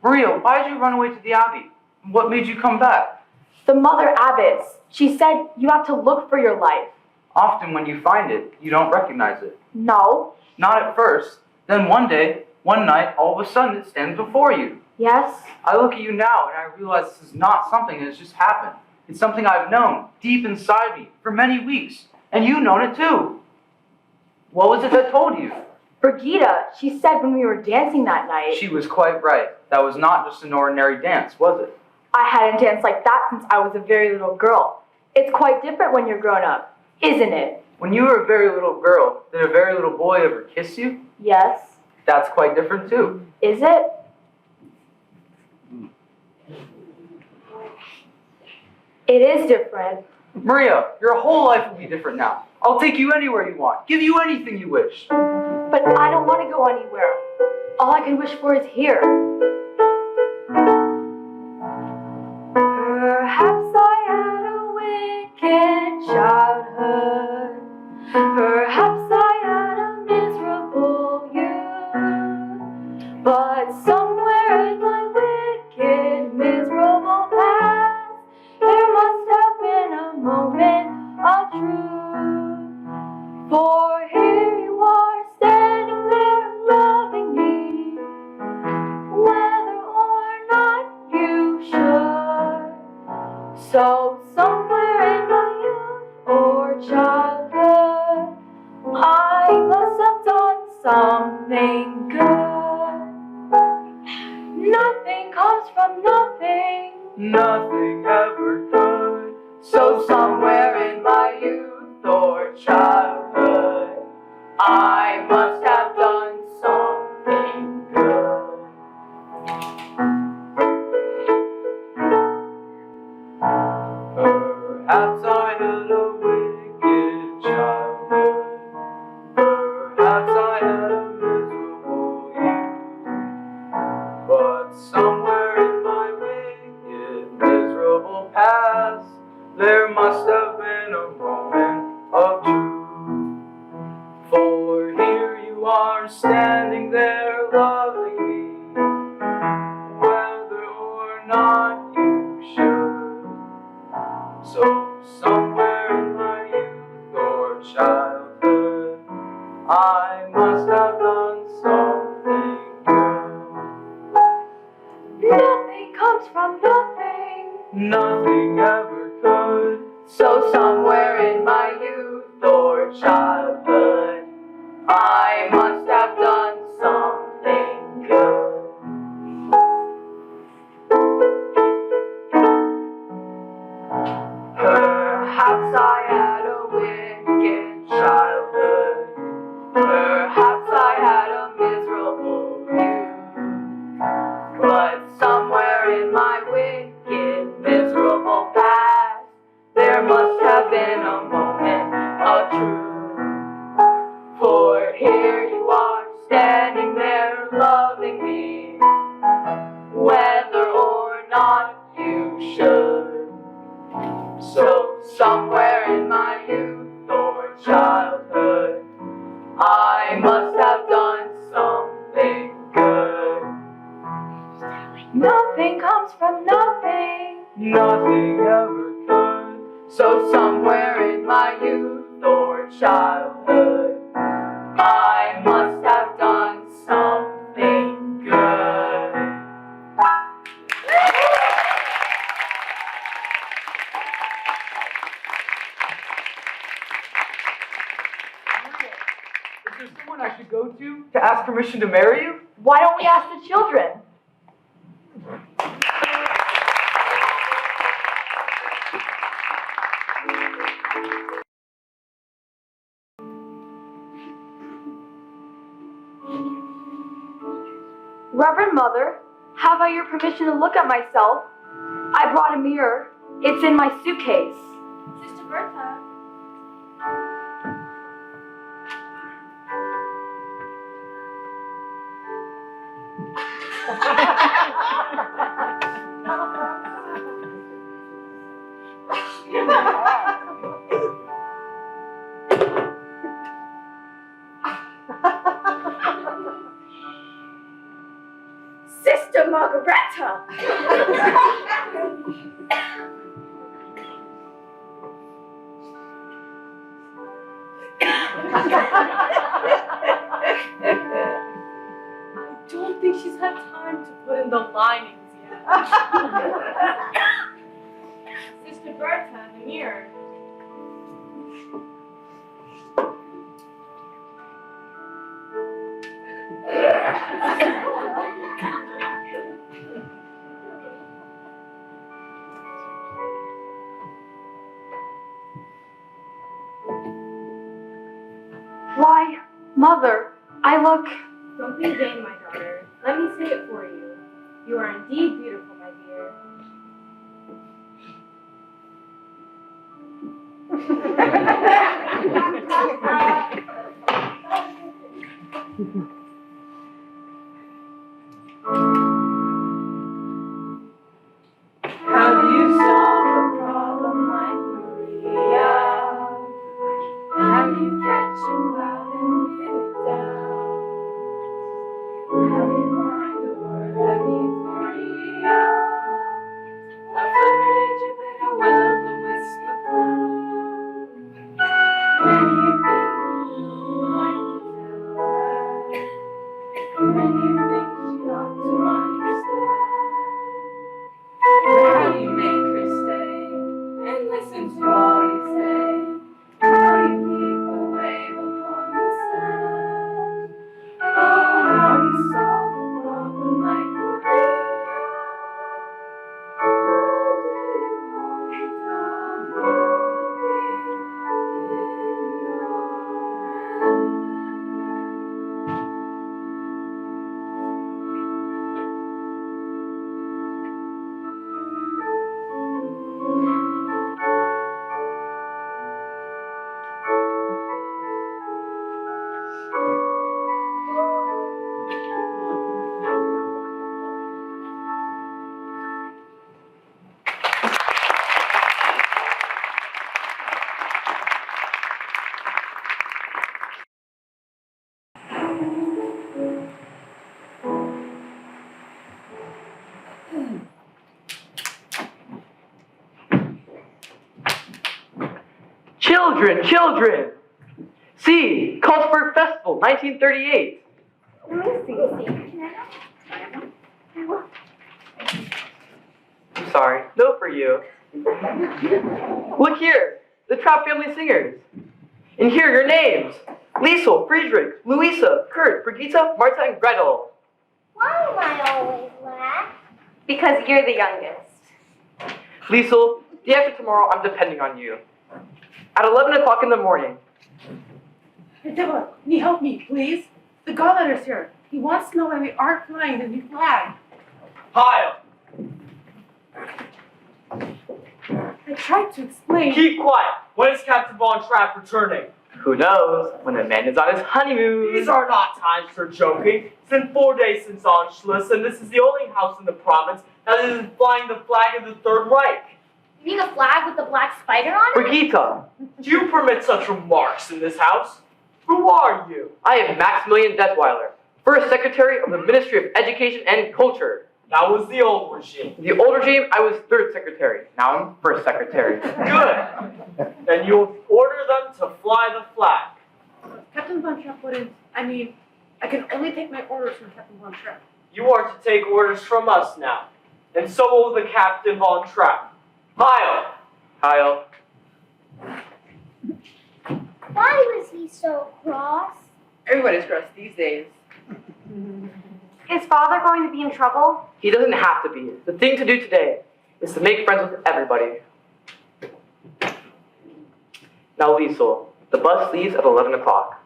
Maria, why did you run away to the Abbey? What made you come back? The Mother Abbess, she said you have to look for your life. Often when you find it, you don't recognize it. No. Not at first. Then one day, one night, all of a sudden it stands before you. Yes? I look at you now and I realize this is not something that has just happened. It's something I've known deep inside me for many weeks. And you've known it too. What was it that told you? Brigida, she said when we were dancing that night. She was quite right. That was not just an ordinary dance, was it? I hadn't danced like that since I was a very little girl. It's quite different when you're grown up, isn't it? When you were a very little girl, did a very little boy ever kiss you? Yes. That's quite different too. Is it? It is different. Maria, your whole life will be different now. I'll take you anywhere you want, give you anything you wish. But I don't want to go anywhere. All I can wish for is here. Perhaps I had a wicked childhood. Perhaps I had a miserable youth. But somewhere in my wicked, miserable past, there must have been a moment of truth. For here you are standing there loving me, whether or not you should. So somewhere in my youth or childhood, I must have done something good. Nothing comes from nothing. Nothing ever could. So somewhere in my youth or childhood, I must have done something good. Perhaps I had a wicked childhood. Perhaps I had a miserable youth. But somewhere in my wicked, miserable past, there must have been a moment of truth. For here you are standing there loving me, whether or not you should. So somewhere in my youth or childhood, I must have done something good. Nothing comes from nothing. Nothing ever could. So somewhere in my youth or childhood, I must have done something good. Perhaps I had a wicked childhood. Perhaps I had a miserable youth. But somewhere in my wicked, miserable past, there must have been a moment of truth. For here you are standing there loving me, whether or not you should. So somewhere in my youth or childhood, I must have done something good. Nothing comes from nothing. Nothing ever could. So somewhere in my youth or childhood, I must have done something good. Is there someone I should go to ask permission to marry you? Why don't we ask the children? Reverend Mother, have I your permission to look at myself? I brought a mirror. It's in my suitcase. Sister Bertha. Sister Margareta! I don't think she's had time to put in the linings yet. Sister Bertha, the mirror. Why, Mother, I look... Don't be vain, my daughter. Let me say it for you. You are indeed beautiful, my dear. Have you solved a problem like Maria? Have you catch him loud and hit it down? Have you find a word that means Maria? A footage of it, a will of the wisp of cloud. Many things you like to tell her. Many things she ought to understand. How you make her stay and listen to all you say. How you keep a wave upon the sand. Oh, how you solve a problem like Maria. How do you hold the morning in your hand? Children, children! See, Carlsberg Festival, 1938. I'm sorry, no for you. Look here, the Trapp family singers. And here are your names. Liesel, Friedrich, Louisa, Kurt, Brigitte, Martha, and Gretel. Why am I always last? Because you're the youngest. Liesel, day after tomorrow, I'm depending on you. At 11 o'clock in the morning. Hey, Deborah, can you help me, please? The godletter's here. He wants to know why we aren't flying the new flag. Hi. I tried to explain. Keep quiet. When is Captain Von Trapp returning? Who knows, when a man is on his honeymoon. These are not times for joking. It's been 4 days since Anschluss, and this is the only house in the province that isn't flying the flag of the Third Reich. You mean the flag with the black spider on it? Brigitte, Do you permit such remarks in this house? Who are you? I am Maximilian Detweiler, First Secretary of the Ministry of Education and Culture. That was the old regime. The old regime, I was Third Secretary. Now I'm First Secretary. Good. Then you'll order them to fly the flag. Captain Von Trapp wouldn't. I mean, I can only take my orders from Captain Von Trapp. You are to take orders from us now. And so will the Captain Von Trapp. Heil! Heil. Why was he so cross? Everybody's cross these days. Is Father going to be in trouble? He doesn't have to be. The thing to do today is to make friends with everybody. Now, Liesel, the bus leaves at 11 o'clock.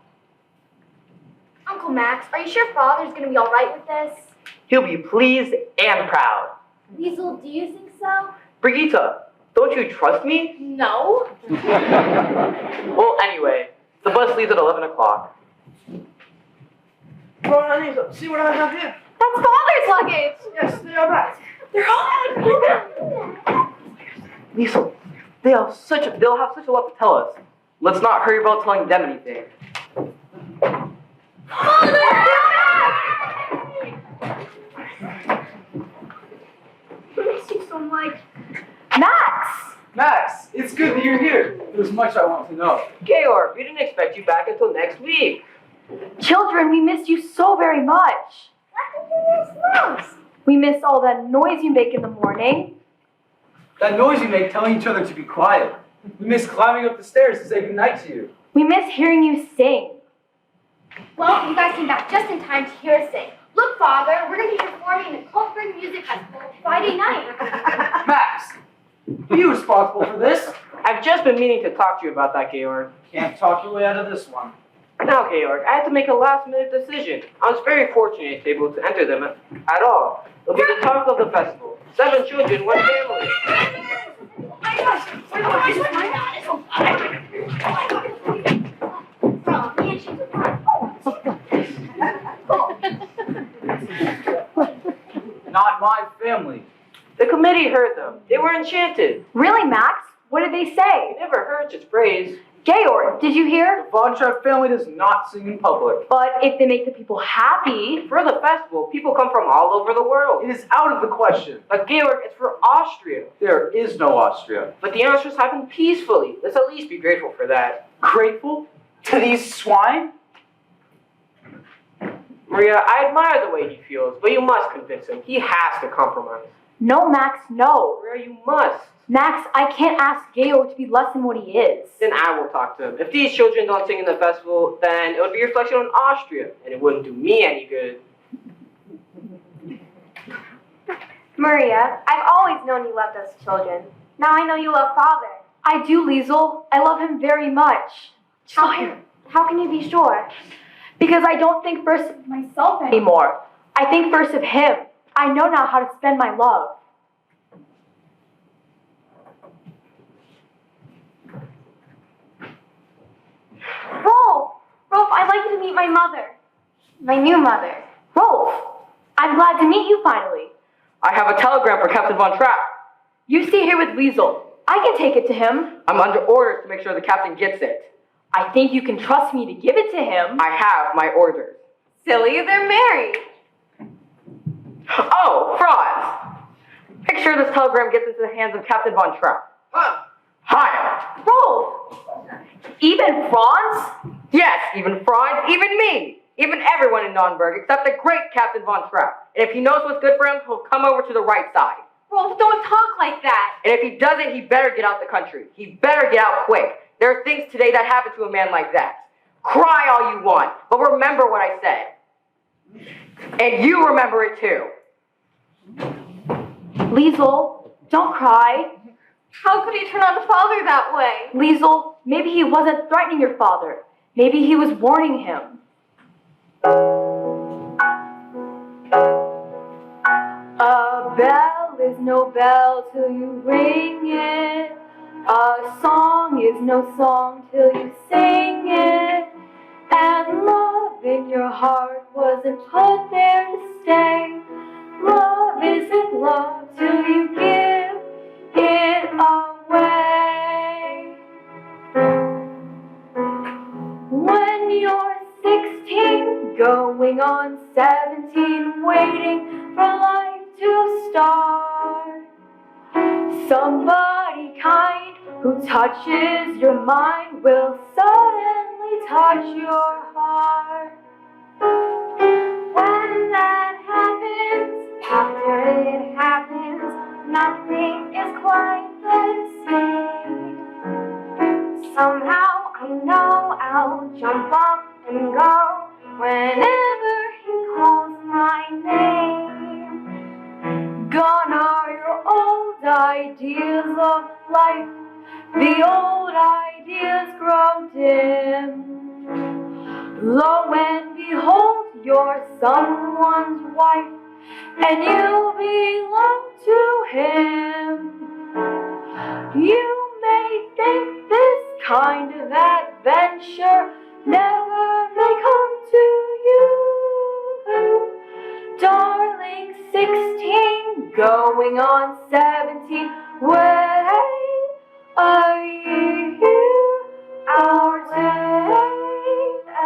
Uncle Max, are you sure Father's gonna be alright with this? He'll be pleased and proud. Liesel, do you think so? Brigitte, don't you trust me? No. Well, anyway, the bus leaves at 11 o'clock. Well, honey, see what I have here? That's Father's luggage. Yes, they are right. They're all Liesel, they'll have such a lot to tell us. Let's not hurry about telling them anything. I miss you so much. Max! Max, it's good that you're here. There's much I want to know. Georg, we didn't expect you back until next week. Children, we missed you so very much. We missed all that noise you make in the morning. That noise you make telling each other to be quiet. We miss climbing up the stairs to say goodnight to you. We miss hearing you sing. Well, you guys came back just in time to hear us sing. Look, Father, we're going to be performing in the Cultburn Music Festival Friday night. Max, are you responsible for this? I've just been meaning to talk to you about that, Georg. Can't talk your way out of this one. Now, Georg, I had to make a last-minute decision. I was very fortunate to be able to enter them at all. It'll be the talk of the festival. 7 children, 1 family. Not my family. The committee heard them. They were enchanted. Really, Max? What did they say? It never hurts its praise. Georg, did you hear? The Von Trapp family does not sing in public. But if they make the people happy... For the festival, people come from all over the world. It is out of the question. But Georg, it's for Austria. There is no Austria. But the answers happened peacefully. Let's at least be grateful for that. Grateful? To these swine? Maria, I admire the way he feels, but you must convince him. He has to compromise. No, Max, no. Maria, you must. Max, I can't ask Georg to be less than what he is. Then I will talk to him. If these children don't sing in the festival, then it would be a reflection on Austria, and it wouldn't do me any good. Maria, I've always known you loved us children. Now I know you love Father. I do, Liesel. I love him very much. How can you be sure? Because I don't think first of myself anymore. I think first of him. I know now how to spend my love. Rolf, I'd like you to meet my mother. My new mother. Rolf, I'm glad to meet you finally. I have a telegram for Captain Von Trapp. You stay here with Liesel. I can take it to him. I'm under orders to make sure the captain gets it. I think you can trust me to give it to him. I have my orders. Silly, they're married. Oh, Franz! Make sure this telegram gets into the hands of Captain Von Trapp. Hi! Rolf! Even Franz? Yes, even Franz, even me! Even everyone in Nürnberg except the great Captain Von Trapp. And if he knows what's good for him, he'll come over to the right side. Rolf, don't talk like that. And if he doesn't, he better get out the country. He better get out quick. There are things today that happen to a man like that. Cry all you want, but remember what I said. And you remember it too. Liesel, don't cry. How could he turn on Father that way? Liesel, maybe he wasn't threatening your father. Maybe he was warning him. A bell is no bell till you ring it. A song is no song till you sing it. And love in your heart wasn't put there to stay. Love isn't love till you give it away. When you're 16, going on 17, waiting for life to start, somebody kind who touches your mind will suddenly touch your heart. When that happens, after it happens, nothing is quite the same. Somehow I know I'll jump up and go whenever he calls my name. Gone are your old ideas of life. The old ideas grow dim. Lo and behold, you're someone's wife. and you belong to him. You may think this kind of adventure never may come to you. Darling, 16, going on 17, wait a year or wait a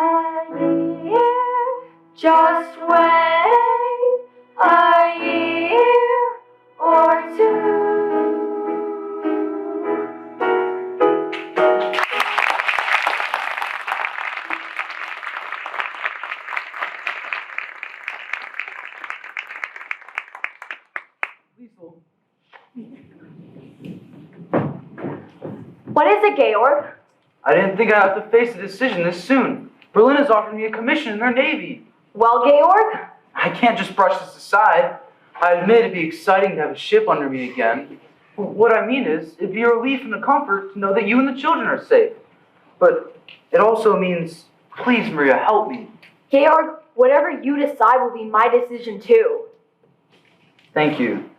year, just wait a year or two. Liesel, What is it, Georg? I didn't think I'd have to face a decision this soon. Berlin has offered me a commission in their navy. Well, Georg? I can't just brush this aside. I admit it'd be exciting to have a ship under me again. What I mean is, it'd be a relief and a comfort to know that you and the children are safe. But it also means, please, Maria, help me. Georg, whatever you decide will be my decision too. Thank you.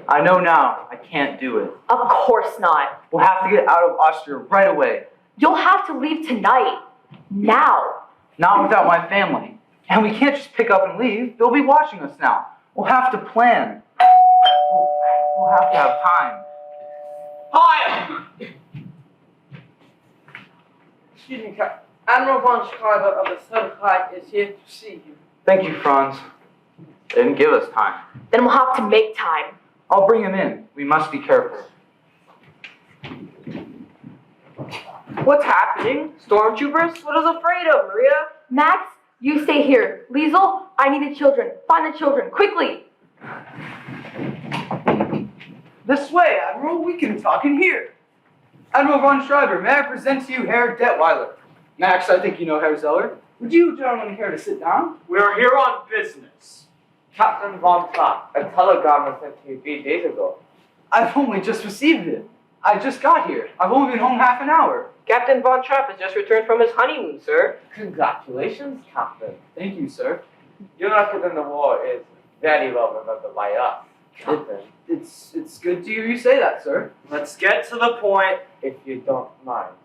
I know now I can't do it. Of course not. We'll have to get out of Austria right away. You'll have to leave tonight. Now. Not without my family. And we can't just pick up and leave. They'll be watching us now. We'll have to plan. We'll have to have time. Hi! Excuse me, Captain. Admiral von Schreiber of the Third Reich is here to see you. Thank you, Franz. They didn't give us time. Then we'll have to make time. I'll bring him in. We must be careful. What's happening? Stormtroopers? What is afraid of, Maria? Max, you stay here. Liesel, I need the children. Find the children, quickly. This way, Admiral. We can talk in here. Admiral von Schreiber, may I present to you Herr Detweiler. Max, I think you know Herr Zeller. Would you gentlemen care to sit down? We are here on business. Captain Von Trapp, a telegram was sent to you 3 days ago. I've only just received it. I just got here. I've only been home half an hour. Captain Von Trapp has just returned from his honeymoon, sir. Congratulations, Captain. Thank you, sir. Your record in the war is very well remembered by us, Captain. It's good to hear you say that, sir. Let's get to the point. If you don't mind.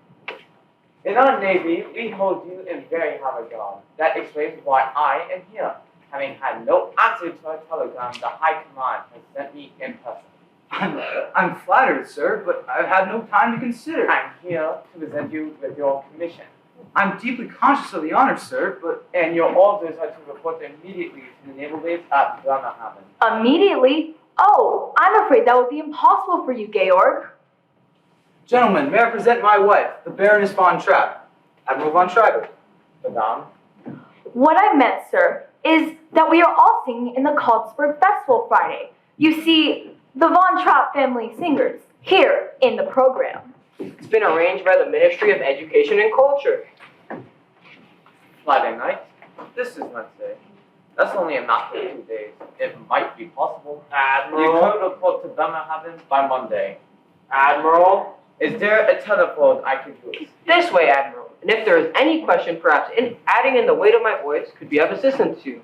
In our Navy, we hold you in very high regard. That explains why I am here. Having had no answer to a telegram, the High Command has sent me in person. I'm flattered, sir, but I've had no time to consider. I'm here to present you with your commission. I'm deeply conscious of the honor, sir, but... And your orders are to report immediately to the naval base at Bremerhaven. Immediately? Oh, I'm afraid that would be impossible for you, Georg. Gentlemen, may I present my wife, the Baroness von Trapp, Admiral von Schreiber. Madame? What I meant, sir, is that we are all singing in the Karlsberg Festival Friday. You see, the Von Trapp family singers, here in the program. It's been arranged by the Ministry of Education and Culture. Friday night? This is Wednesday. That's only a matter of 2 days. It might be possible. Admiral. You could report to Bremerhaven by Monday. Admiral. Is there a telephone I can use? This way, Admiral. And if there is any question, perhaps adding in the weight of my voice could be of assistance to you.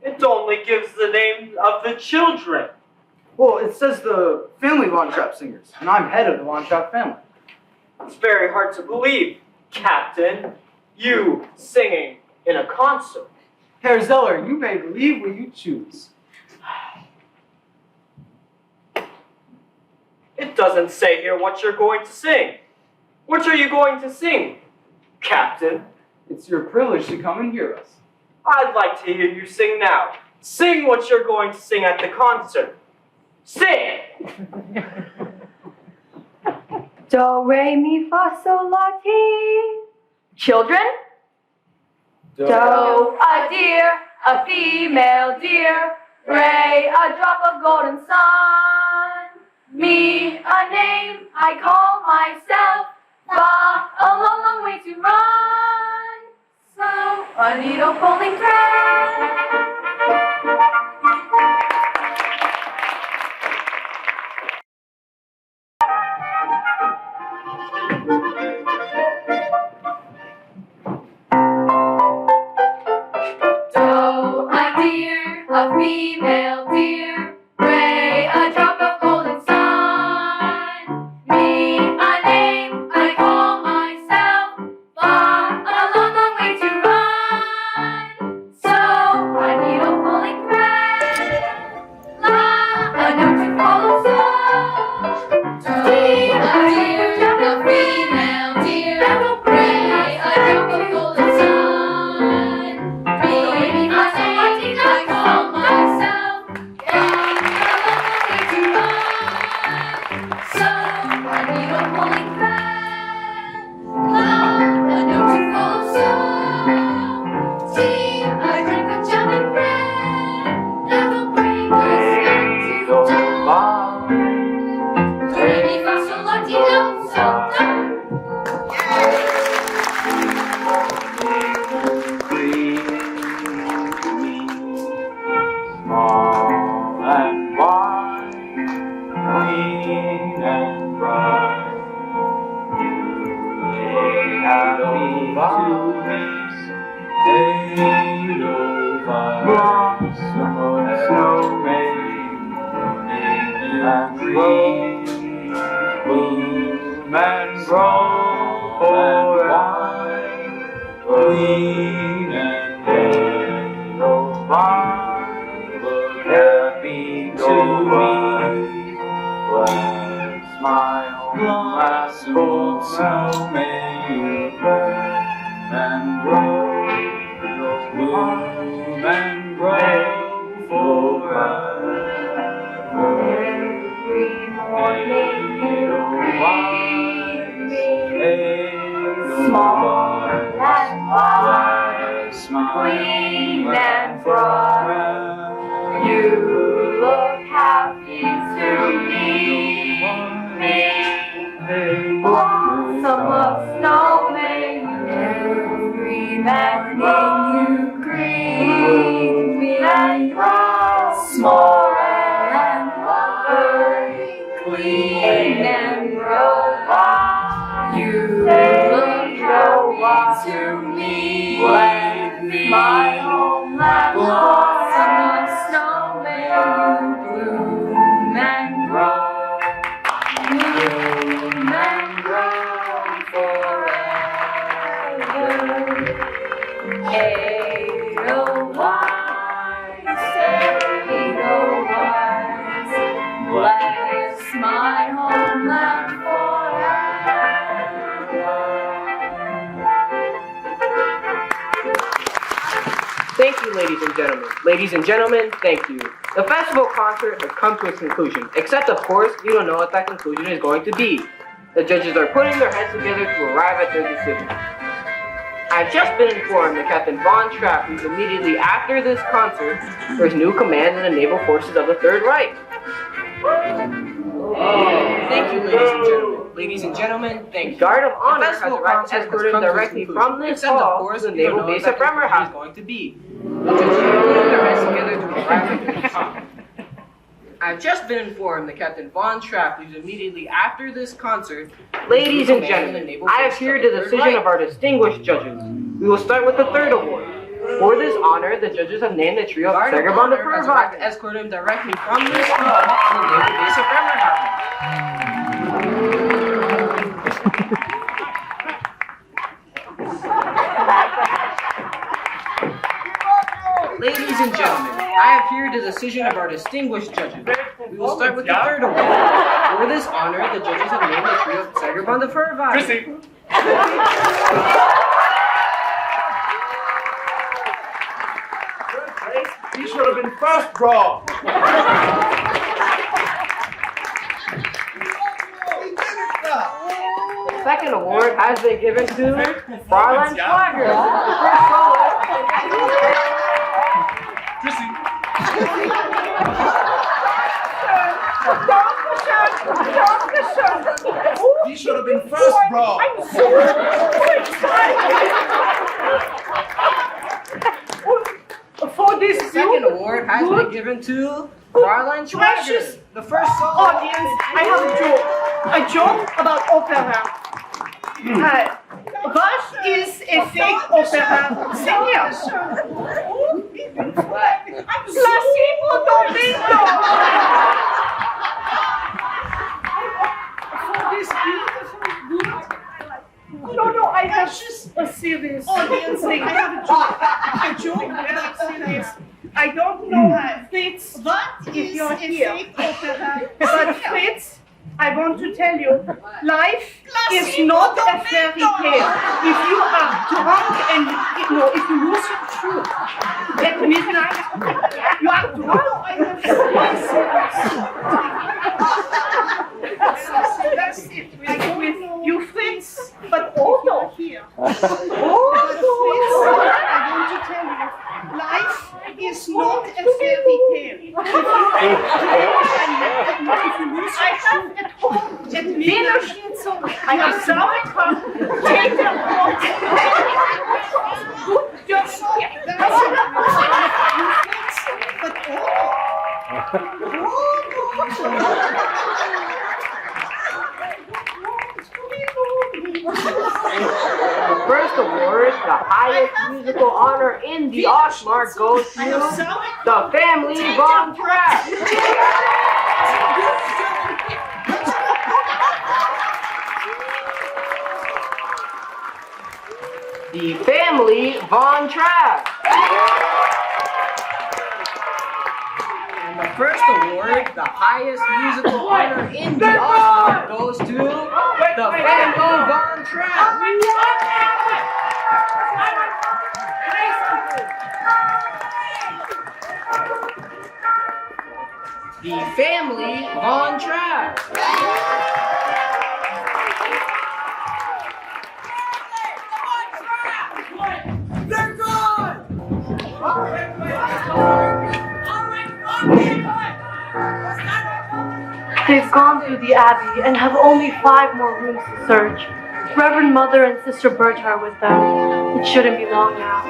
It only gives the name of the children. Well, it says the family Von Trapp singers, and I'm head of the Von Trapp family. It's very hard to believe, Captain. You singing in a concert. Herr Zeller, you may believe what you choose. It doesn't say here what you're going to sing. What are you going to sing, Captain? It's your privilege to come and hear us. I'd like to hear you sing now. Sing what you're going to sing at the concert. Sing! Do, re, mi, fa, sol, la, ti. Children? Do, a deer, a female deer. Re, a drop of golden sun. Me, a name I call myself. Fa, a long, long way to run. So, a needle pulling thread. Do, a deer, I need a holy thread. Love, a notion full of soul. Tea, a drink of jam and bread. That will bring us back to joy. Do re mi fa sol la ti do so do. Small and wide, clean and bright. Blossom of snow, May morning and green, bloom and grow forever, green and Edelweiss, look happy to me. Bless my home, blossom of snow, may you burn and grow, bloom and grow forever. Edelweiss, small and wise, queen and bright, you look happy to me. Blossom of snow, may you breathe and may you greet me and grow small and wide, clean and grow wide. You look happy to me. Bless my homeland, blossom of snow, may you bloom and grow. Bloom and grow forever. Edelweiss, Edelweiss, bless my homeland Thank you, ladies and gentlemen. Ladies and gentlemen, thank you. The festival concert has come to its conclusion, except of course, you don't know what that conclusion is going to be. The judges are putting their heads together to arrive at their decision. I've just been informed that Captain Von Trapp, who's immediately after this concert, for his new command in the naval forces of the Third Reich. Thank you, ladies and gentlemen. Ladies and gentlemen, thank you. Guard of honor has escorted directly from this hall to the naval base at Bremerhaven. Going to be. The judges are putting their heads together to arrive at their decision. I've just been informed that Captain Von Trapp leaves immediately after this concert. Ladies and gentlemen, I have here the decision of our distinguished judges. We will start with the third award. For this honor, the judges have named the trio of Vagabond the Furvog to escort him directly from this hall to the naval base of Bremerhaven. Ladies and gentlemen, I have here the decision of our distinguished judges. We will start with the third award. For this honor, the judges have named the trio of Vagabond the Furvog. He should have been first, bro. The second award has been given to Fräulein Schwager. He should have been first, bro. I'm so excited. For this second award has been given to Fräulein Schwager. The first solo. Audience, I have a joke about opera. What is a fake opera singer? Placebo Domingo! For this beautiful No, I have just a serious audience thing. I have a joke very serious. I don't know Fritz if you're here. But Fritz, I want to tell you, life is not a fairy tale. If you are drunk and if you lose your truth at midnight, you are drunk. That's it. I go with you Fritz, but if you're here. But Fritz, I want to tell you, life is not a fairy tale. If you lose your shoe at home, at midnight, I am sorry, take your coat. Just that's it. You Fritz, but The first award, the highest musical honor in the Oshmark, goes to the family Von Trapp. The family Von Trapp. And the first award, the highest musical honor in the Oshmark, goes to the family Von Trapp. The family Von Trapp. They're gone! They've gone through the Abbey and have only 5 more rooms to search. Reverend Mother and Sister Birch are with them. It shouldn't be long now.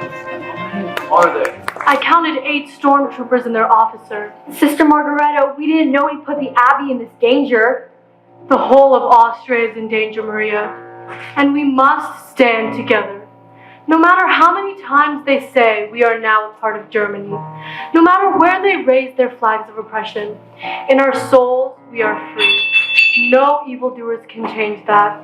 Are they? I counted 8 stormtroopers and their officer. Sister Margareta, we didn't know he put the Abbey in this danger. The whole of Austria is in danger, Maria. And we must stand together. No matter how many times they say we are now a part of Germany, no matter where they raise their flags of oppression, in our souls we are free. No evildoers can change that.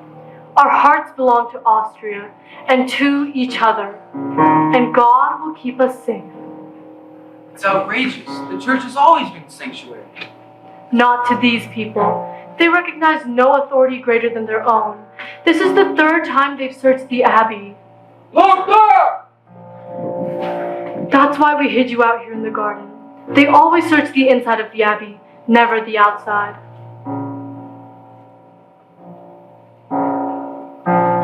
Our hearts belong to Austria and to each other, and God will keep us safe. It's outrageous. The church has always been sanctuary. Not to these people. They recognize no authority greater than their own. This is the 3rd time they've searched the Abbey. Look there! That's why we hid you out here in the garden. They always search the inside of the Abbey, never the outside.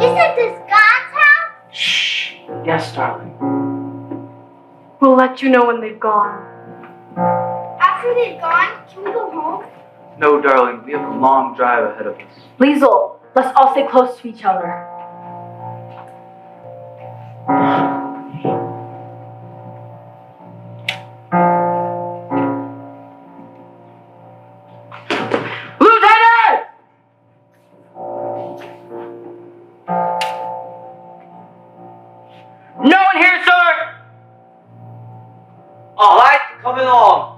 Isn't this God's house? Shh. Yes, darling. We'll let you know when they've gone. After they've gone, can we go home? No, darling. We have a long drive ahead of us. Liesel, let's all stay close to each other. Lieutenant! No one here, sir! All right, come along.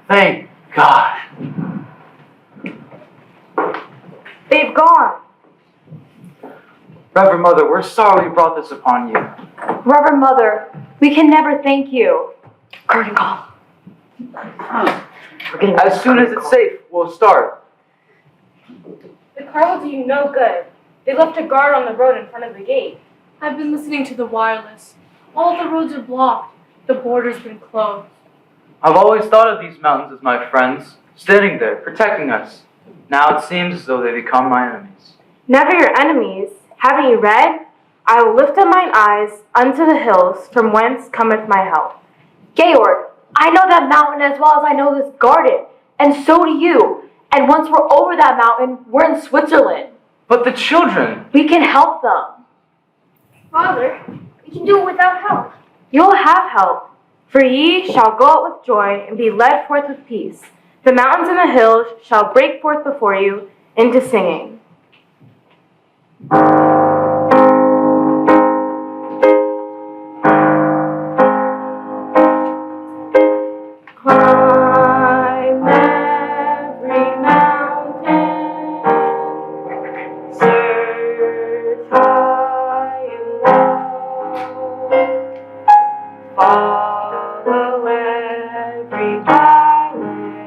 Thank God. They've gone. Reverend Mother, we're sorry we brought this upon you. Reverend Mother, we can never thank you. Curtain call. As soon as it's safe, we'll start. The car will do you no good. They left a guard on the road in front of the gate. I've been listening to the wireless. All the roads are blocked. The border's been closed. I've always thought of these mountains as my friends, standing there, protecting us. Now it seems as though they become my enemies. Never your enemies. Haven't you read? I will lift up mine eyes unto the hills, from whence cometh my help. Georg, I know that mountain as well as I know this garden. And so do you. And once we're over that mountain, we're in Switzerland. But the children! We can help them. Father, we can do it without help. You'll have help, for ye shall go out with joy and be led forth with peace. The mountains and the hills shall break forth before you into singing. Climb every mountain, search high and low, follow every byway.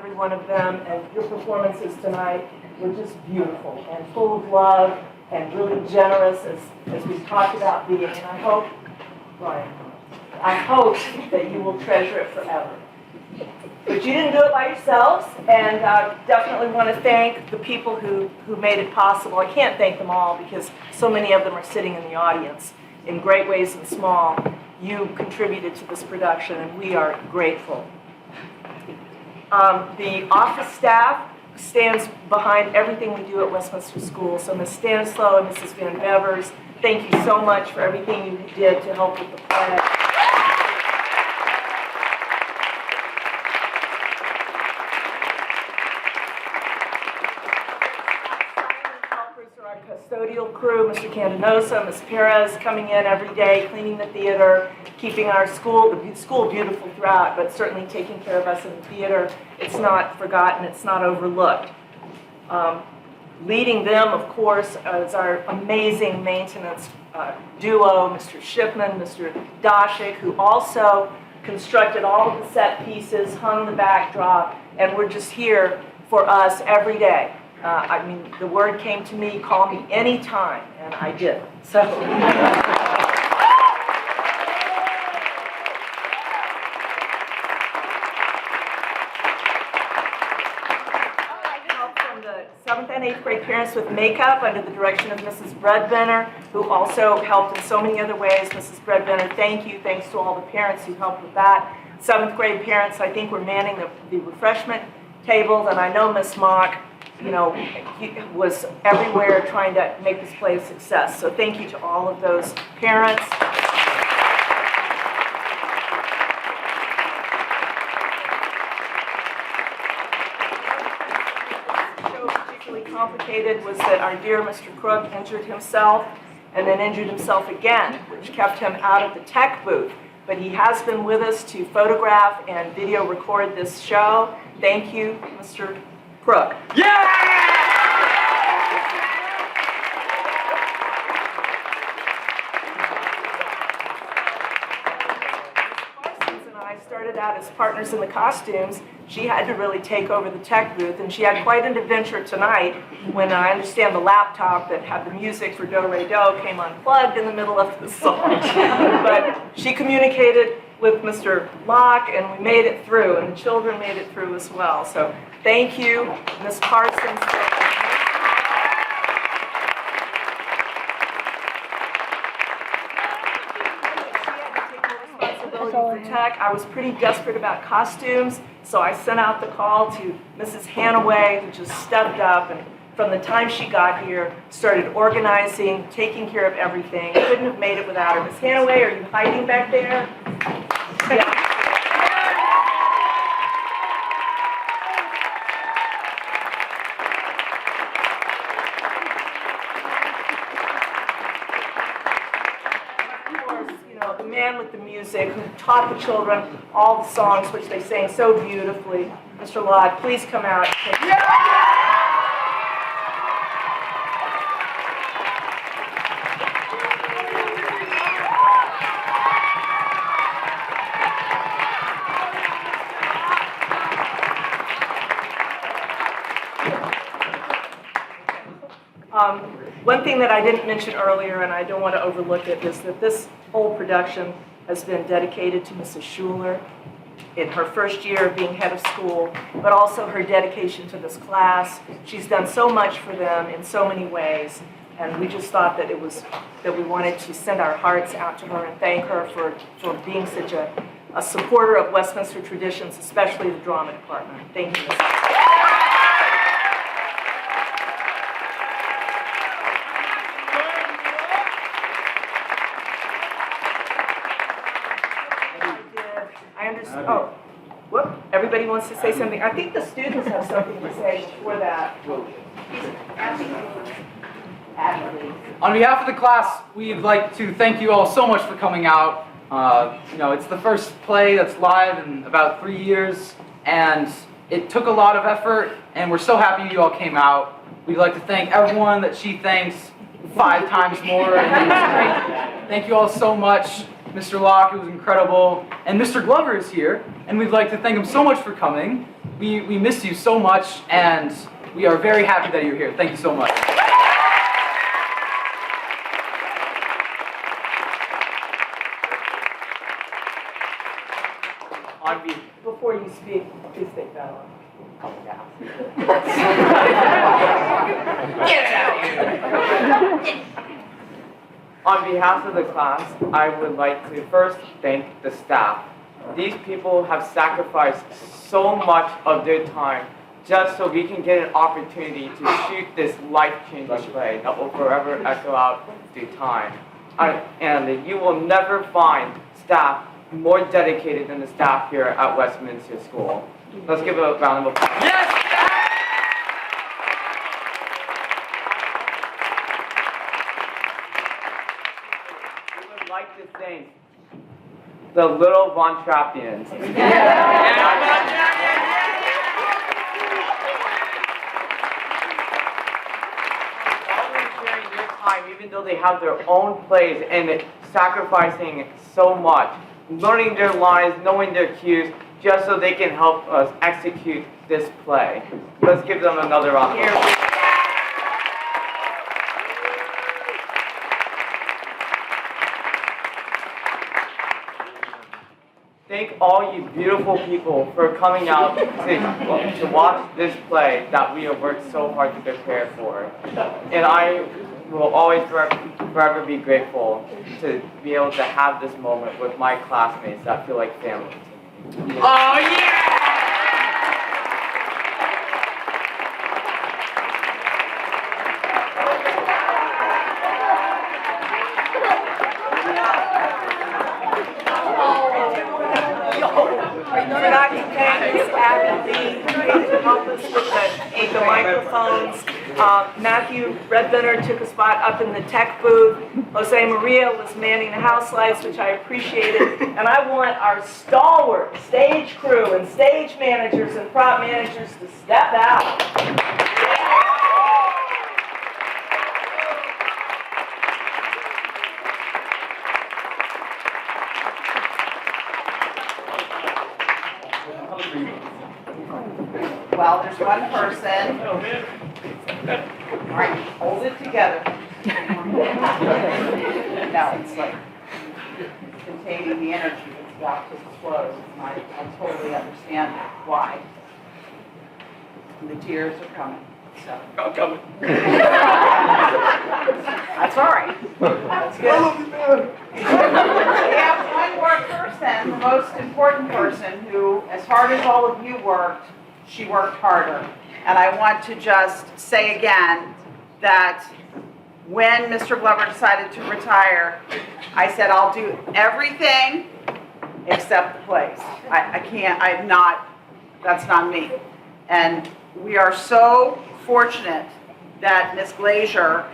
every one of them, and your performances tonight were just beautiful and full of love and really generous as we talked about being. And I hope, Brian, I hope that you will treasure it forever. But you didn't do it by yourselves, and I definitely want to thank the people who made it possible. I can't thank them all because so many of them are sitting in the audience in great ways and small. You contributed to this production, and we are grateful. The office staff stands behind everything we do at Westminster School. So Ms. Stanislaw and Mrs. Van Bevers, thank you so much for everything you did to help with the play. Our custodial crew, Mr. Candenosa, Ms. Perez, coming in every day, cleaning the theater, keeping our school beautiful throughout, but certainly taking care of us in the theater. It's not forgotten, it's not overlooked. Leading them, of course, is our amazing maintenance duo, Mr. Shipman, Mr. Dashik, who also constructed all of the set pieces, hung the backdrop, and were just here for us every day. I mean, the word came to me, call me anytime, and I did. So. Help from the 7th and 8th grade parents with makeup under the direction of Mrs. Breadbinner, who also helped in so many other ways. Mrs. Breadbinner, thank you. Thanks to all the parents who helped with that. 7th grade parents, I think, were manning the refreshment tables, and I know Miss Mock, you know, he was everywhere trying to make this play a success. So thank you to all of those parents. The show particularly complicated was that our dear Mr. Crook injured himself and then injured himself again, which kept him out of the tech booth. But he has been with us to photograph and video record this show. Thank you, Mr. Crook. Yeah! Parsons and I started out as partners in the costumes. She had to really take over the tech booth, and she had quite an adventure tonight when I understand the laptop that had the music for Do Re Do came unplugged in the middle of the song. But she communicated with Mr. Locke, and we made it through, and the children made it through as well. So thank you, Ms. Parsons. For tech. I was pretty desperate about costumes, so I sent out the call to Mrs. Hanaway, who just stepped up, and from the time she got here, started organizing, taking care of everything. Couldn't have made it without her. Ms. Hanaway, are you hiding back there? Yeah. The man with the music who taught the children all the songs which they sang so beautifully. Mr. Lott, please come out. One thing that I didn't mention earlier, and I don't want to overlook it, is that this whole production has been dedicated to Mrs. Schuler in her first year of being head of school, but also her dedication to this class. She's done so much for them in so many ways, and we just thought that we wanted to send our hearts out to her and thank her for being such a supporter of Westminster traditions, especially the drama department. Thank you, Mrs. Oh, whoop, everybody wants to say something. I think the students have something to say before that. On behalf of the class, we'd like to thank you all so much for coming out. It's the first play that's live in about 3 years, and it took a lot of effort, and we're so happy you all came out. We'd like to thank everyone that she thanks 5 times more. And it was great. Thank you all so much. Mr. Locke, it was incredible. And Mr. Glover is here, and we'd like to thank him so much for coming. we miss you so much, and we are very happy that you're here. Thank you so much. Before you speak, please take that on. Get out of here! On behalf of the class, I would like to first thank the staff. These people have sacrificed so much of their time just so we can get an opportunity to shoot this life-changing play that will forever echo out through time. And you will never find staff more dedicated than the staff here at Westminster School. Let's give a round of applause. Yes! We would like to thank the little Von Trappians. Volunteering their time, even though they have their own plays and sacrificing so much, learning their lines, knowing their cues, just so they can help us execute this play. Let's give them another round of applause. Thank all you beautiful people for coming out to watch this play that we have worked so hard to prepare for. And I will always forever be grateful to be able to have this moment with my classmates that feel like family. Oh yeah! Forgot to thank Miss Abby Lee, who came to help us with the microphones. Matthew Redbinner took a spot up in the tech booth. Jose Maria was manning the house lights, which I appreciated. And I want our stalwart stage crew and stage managers and prop managers to step out. Well, there's one person. All right, hold it together. No, it's like containing the energy that's about to explode. And I totally understand why. And the tears are coming. So. I'm coming. That's all right. That's good. We have one more person, the most important person, who, as hard as all of you worked, she worked harder. And I want to just say again that when Mr. Glover decided to retire, I said, I'll do everything except the plays. I can't, I'm not, that's not me. And we are so fortunate that Ms. Glazier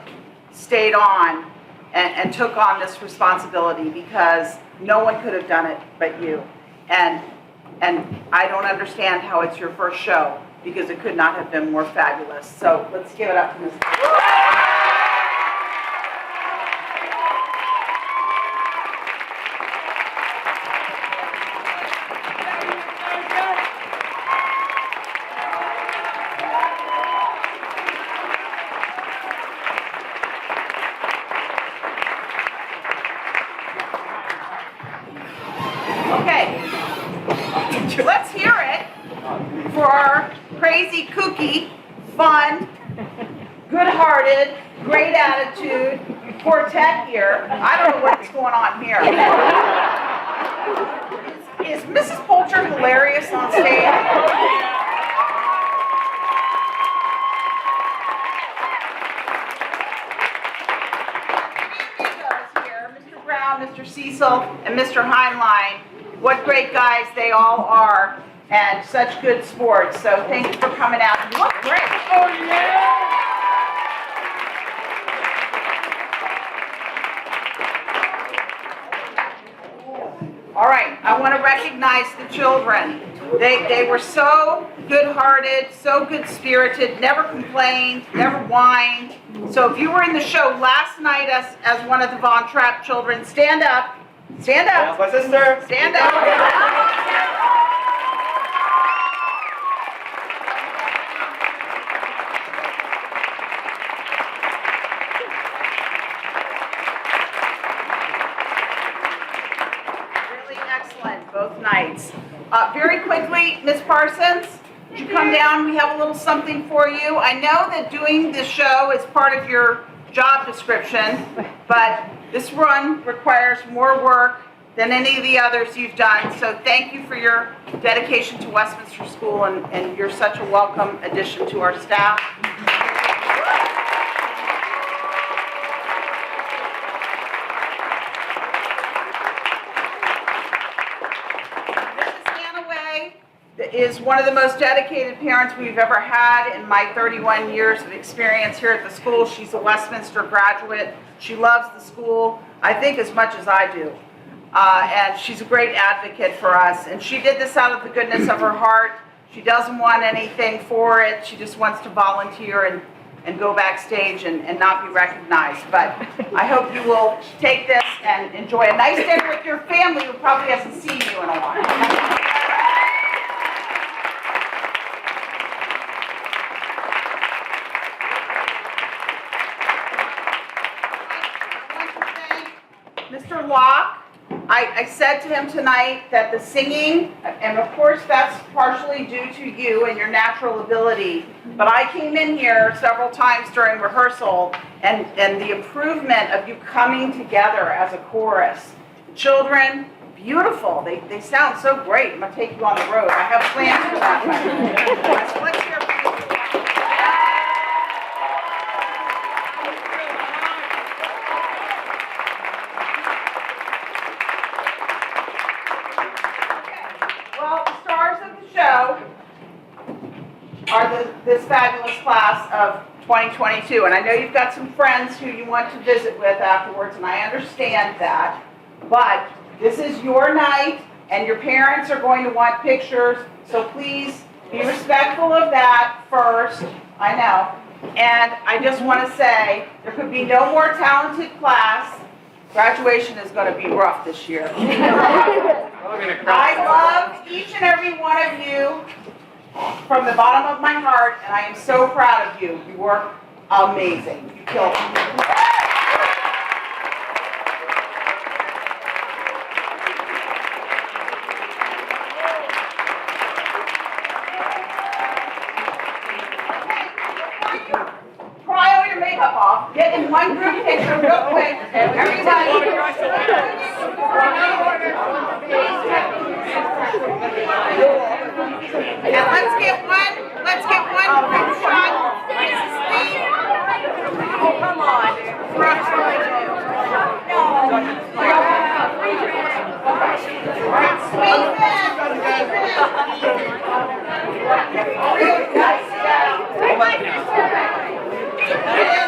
stayed on and took on this responsibility, because no one could have done it but you. And I don't understand how it's your first show, because it could not have been more fabulous. So let's give it up to Ms. Let's hear it for our crazy, kooky, fun, good-hearted, great attitude quartet here. I don't know what's going on here. Is Mrs. Poulter hilarious on stage? Mr. Brown, Mr. Liesel, and Mr. Heinlein. What great guys they all are, and such good sports. So thank you for coming out. You look great. Oh yeah! All right, I want to recognize the children. They were so good-hearted, so good-spirited, never complained, never whined. So if you were in the show last night as one of the Von Trapp children, stand up. Stand up. My sister. Stand up. excellent both nights. Very quickly, Miss Parsons, would you come down? We have a little something for you. I know that doing this show is part of your job description, but this run requires more work than any of the others you've done. So thank you for your dedication to Westminster School, and you're such a welcome addition to our staff. Is one of the most dedicated parents we've ever had in my 31 years of experience here at the school. She's a Westminster graduate. She loves the school, I think, as much as I do. And she's a great advocate for us. And she did this out of the goodness of her heart. She doesn't want anything for it. She just wants to volunteer and go backstage and not be recognized. But I hope you will take this and enjoy a nice dinner with your family who probably hasn't seen you in a while. Mr. Locke, I said to him tonight that the singing, and of course that's partially due to you and your natural ability, but I came in here several times during rehearsal and the improvement of you coming together as a chorus. The children, beautiful. They sound so great. I'm going to take you on the road. I have plans for that. So let's hear from you. Are this fabulous class of 2022. And I know you've got some friends who you want to visit with afterwards, and I understand that. But this is your night, and your parents are going to want pictures, so please be respectful of that first. I know. And I just want to say, there could be no more talented class. Graduation is going to be rough this year. I love each and every one of you from the bottom of my heart, and I am so proud of you. You work amazing. You killed it. Pry all your makeup off. Get in one group picture real quick. Everybody. And let's get one group shot. Oh, come on.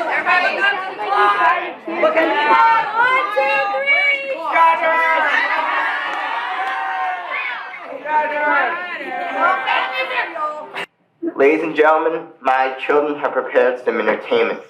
Everybody come to the clock. Look at the clock. 1, 2, 3. Ladies and gentlemen, my children have prepared some entertainment.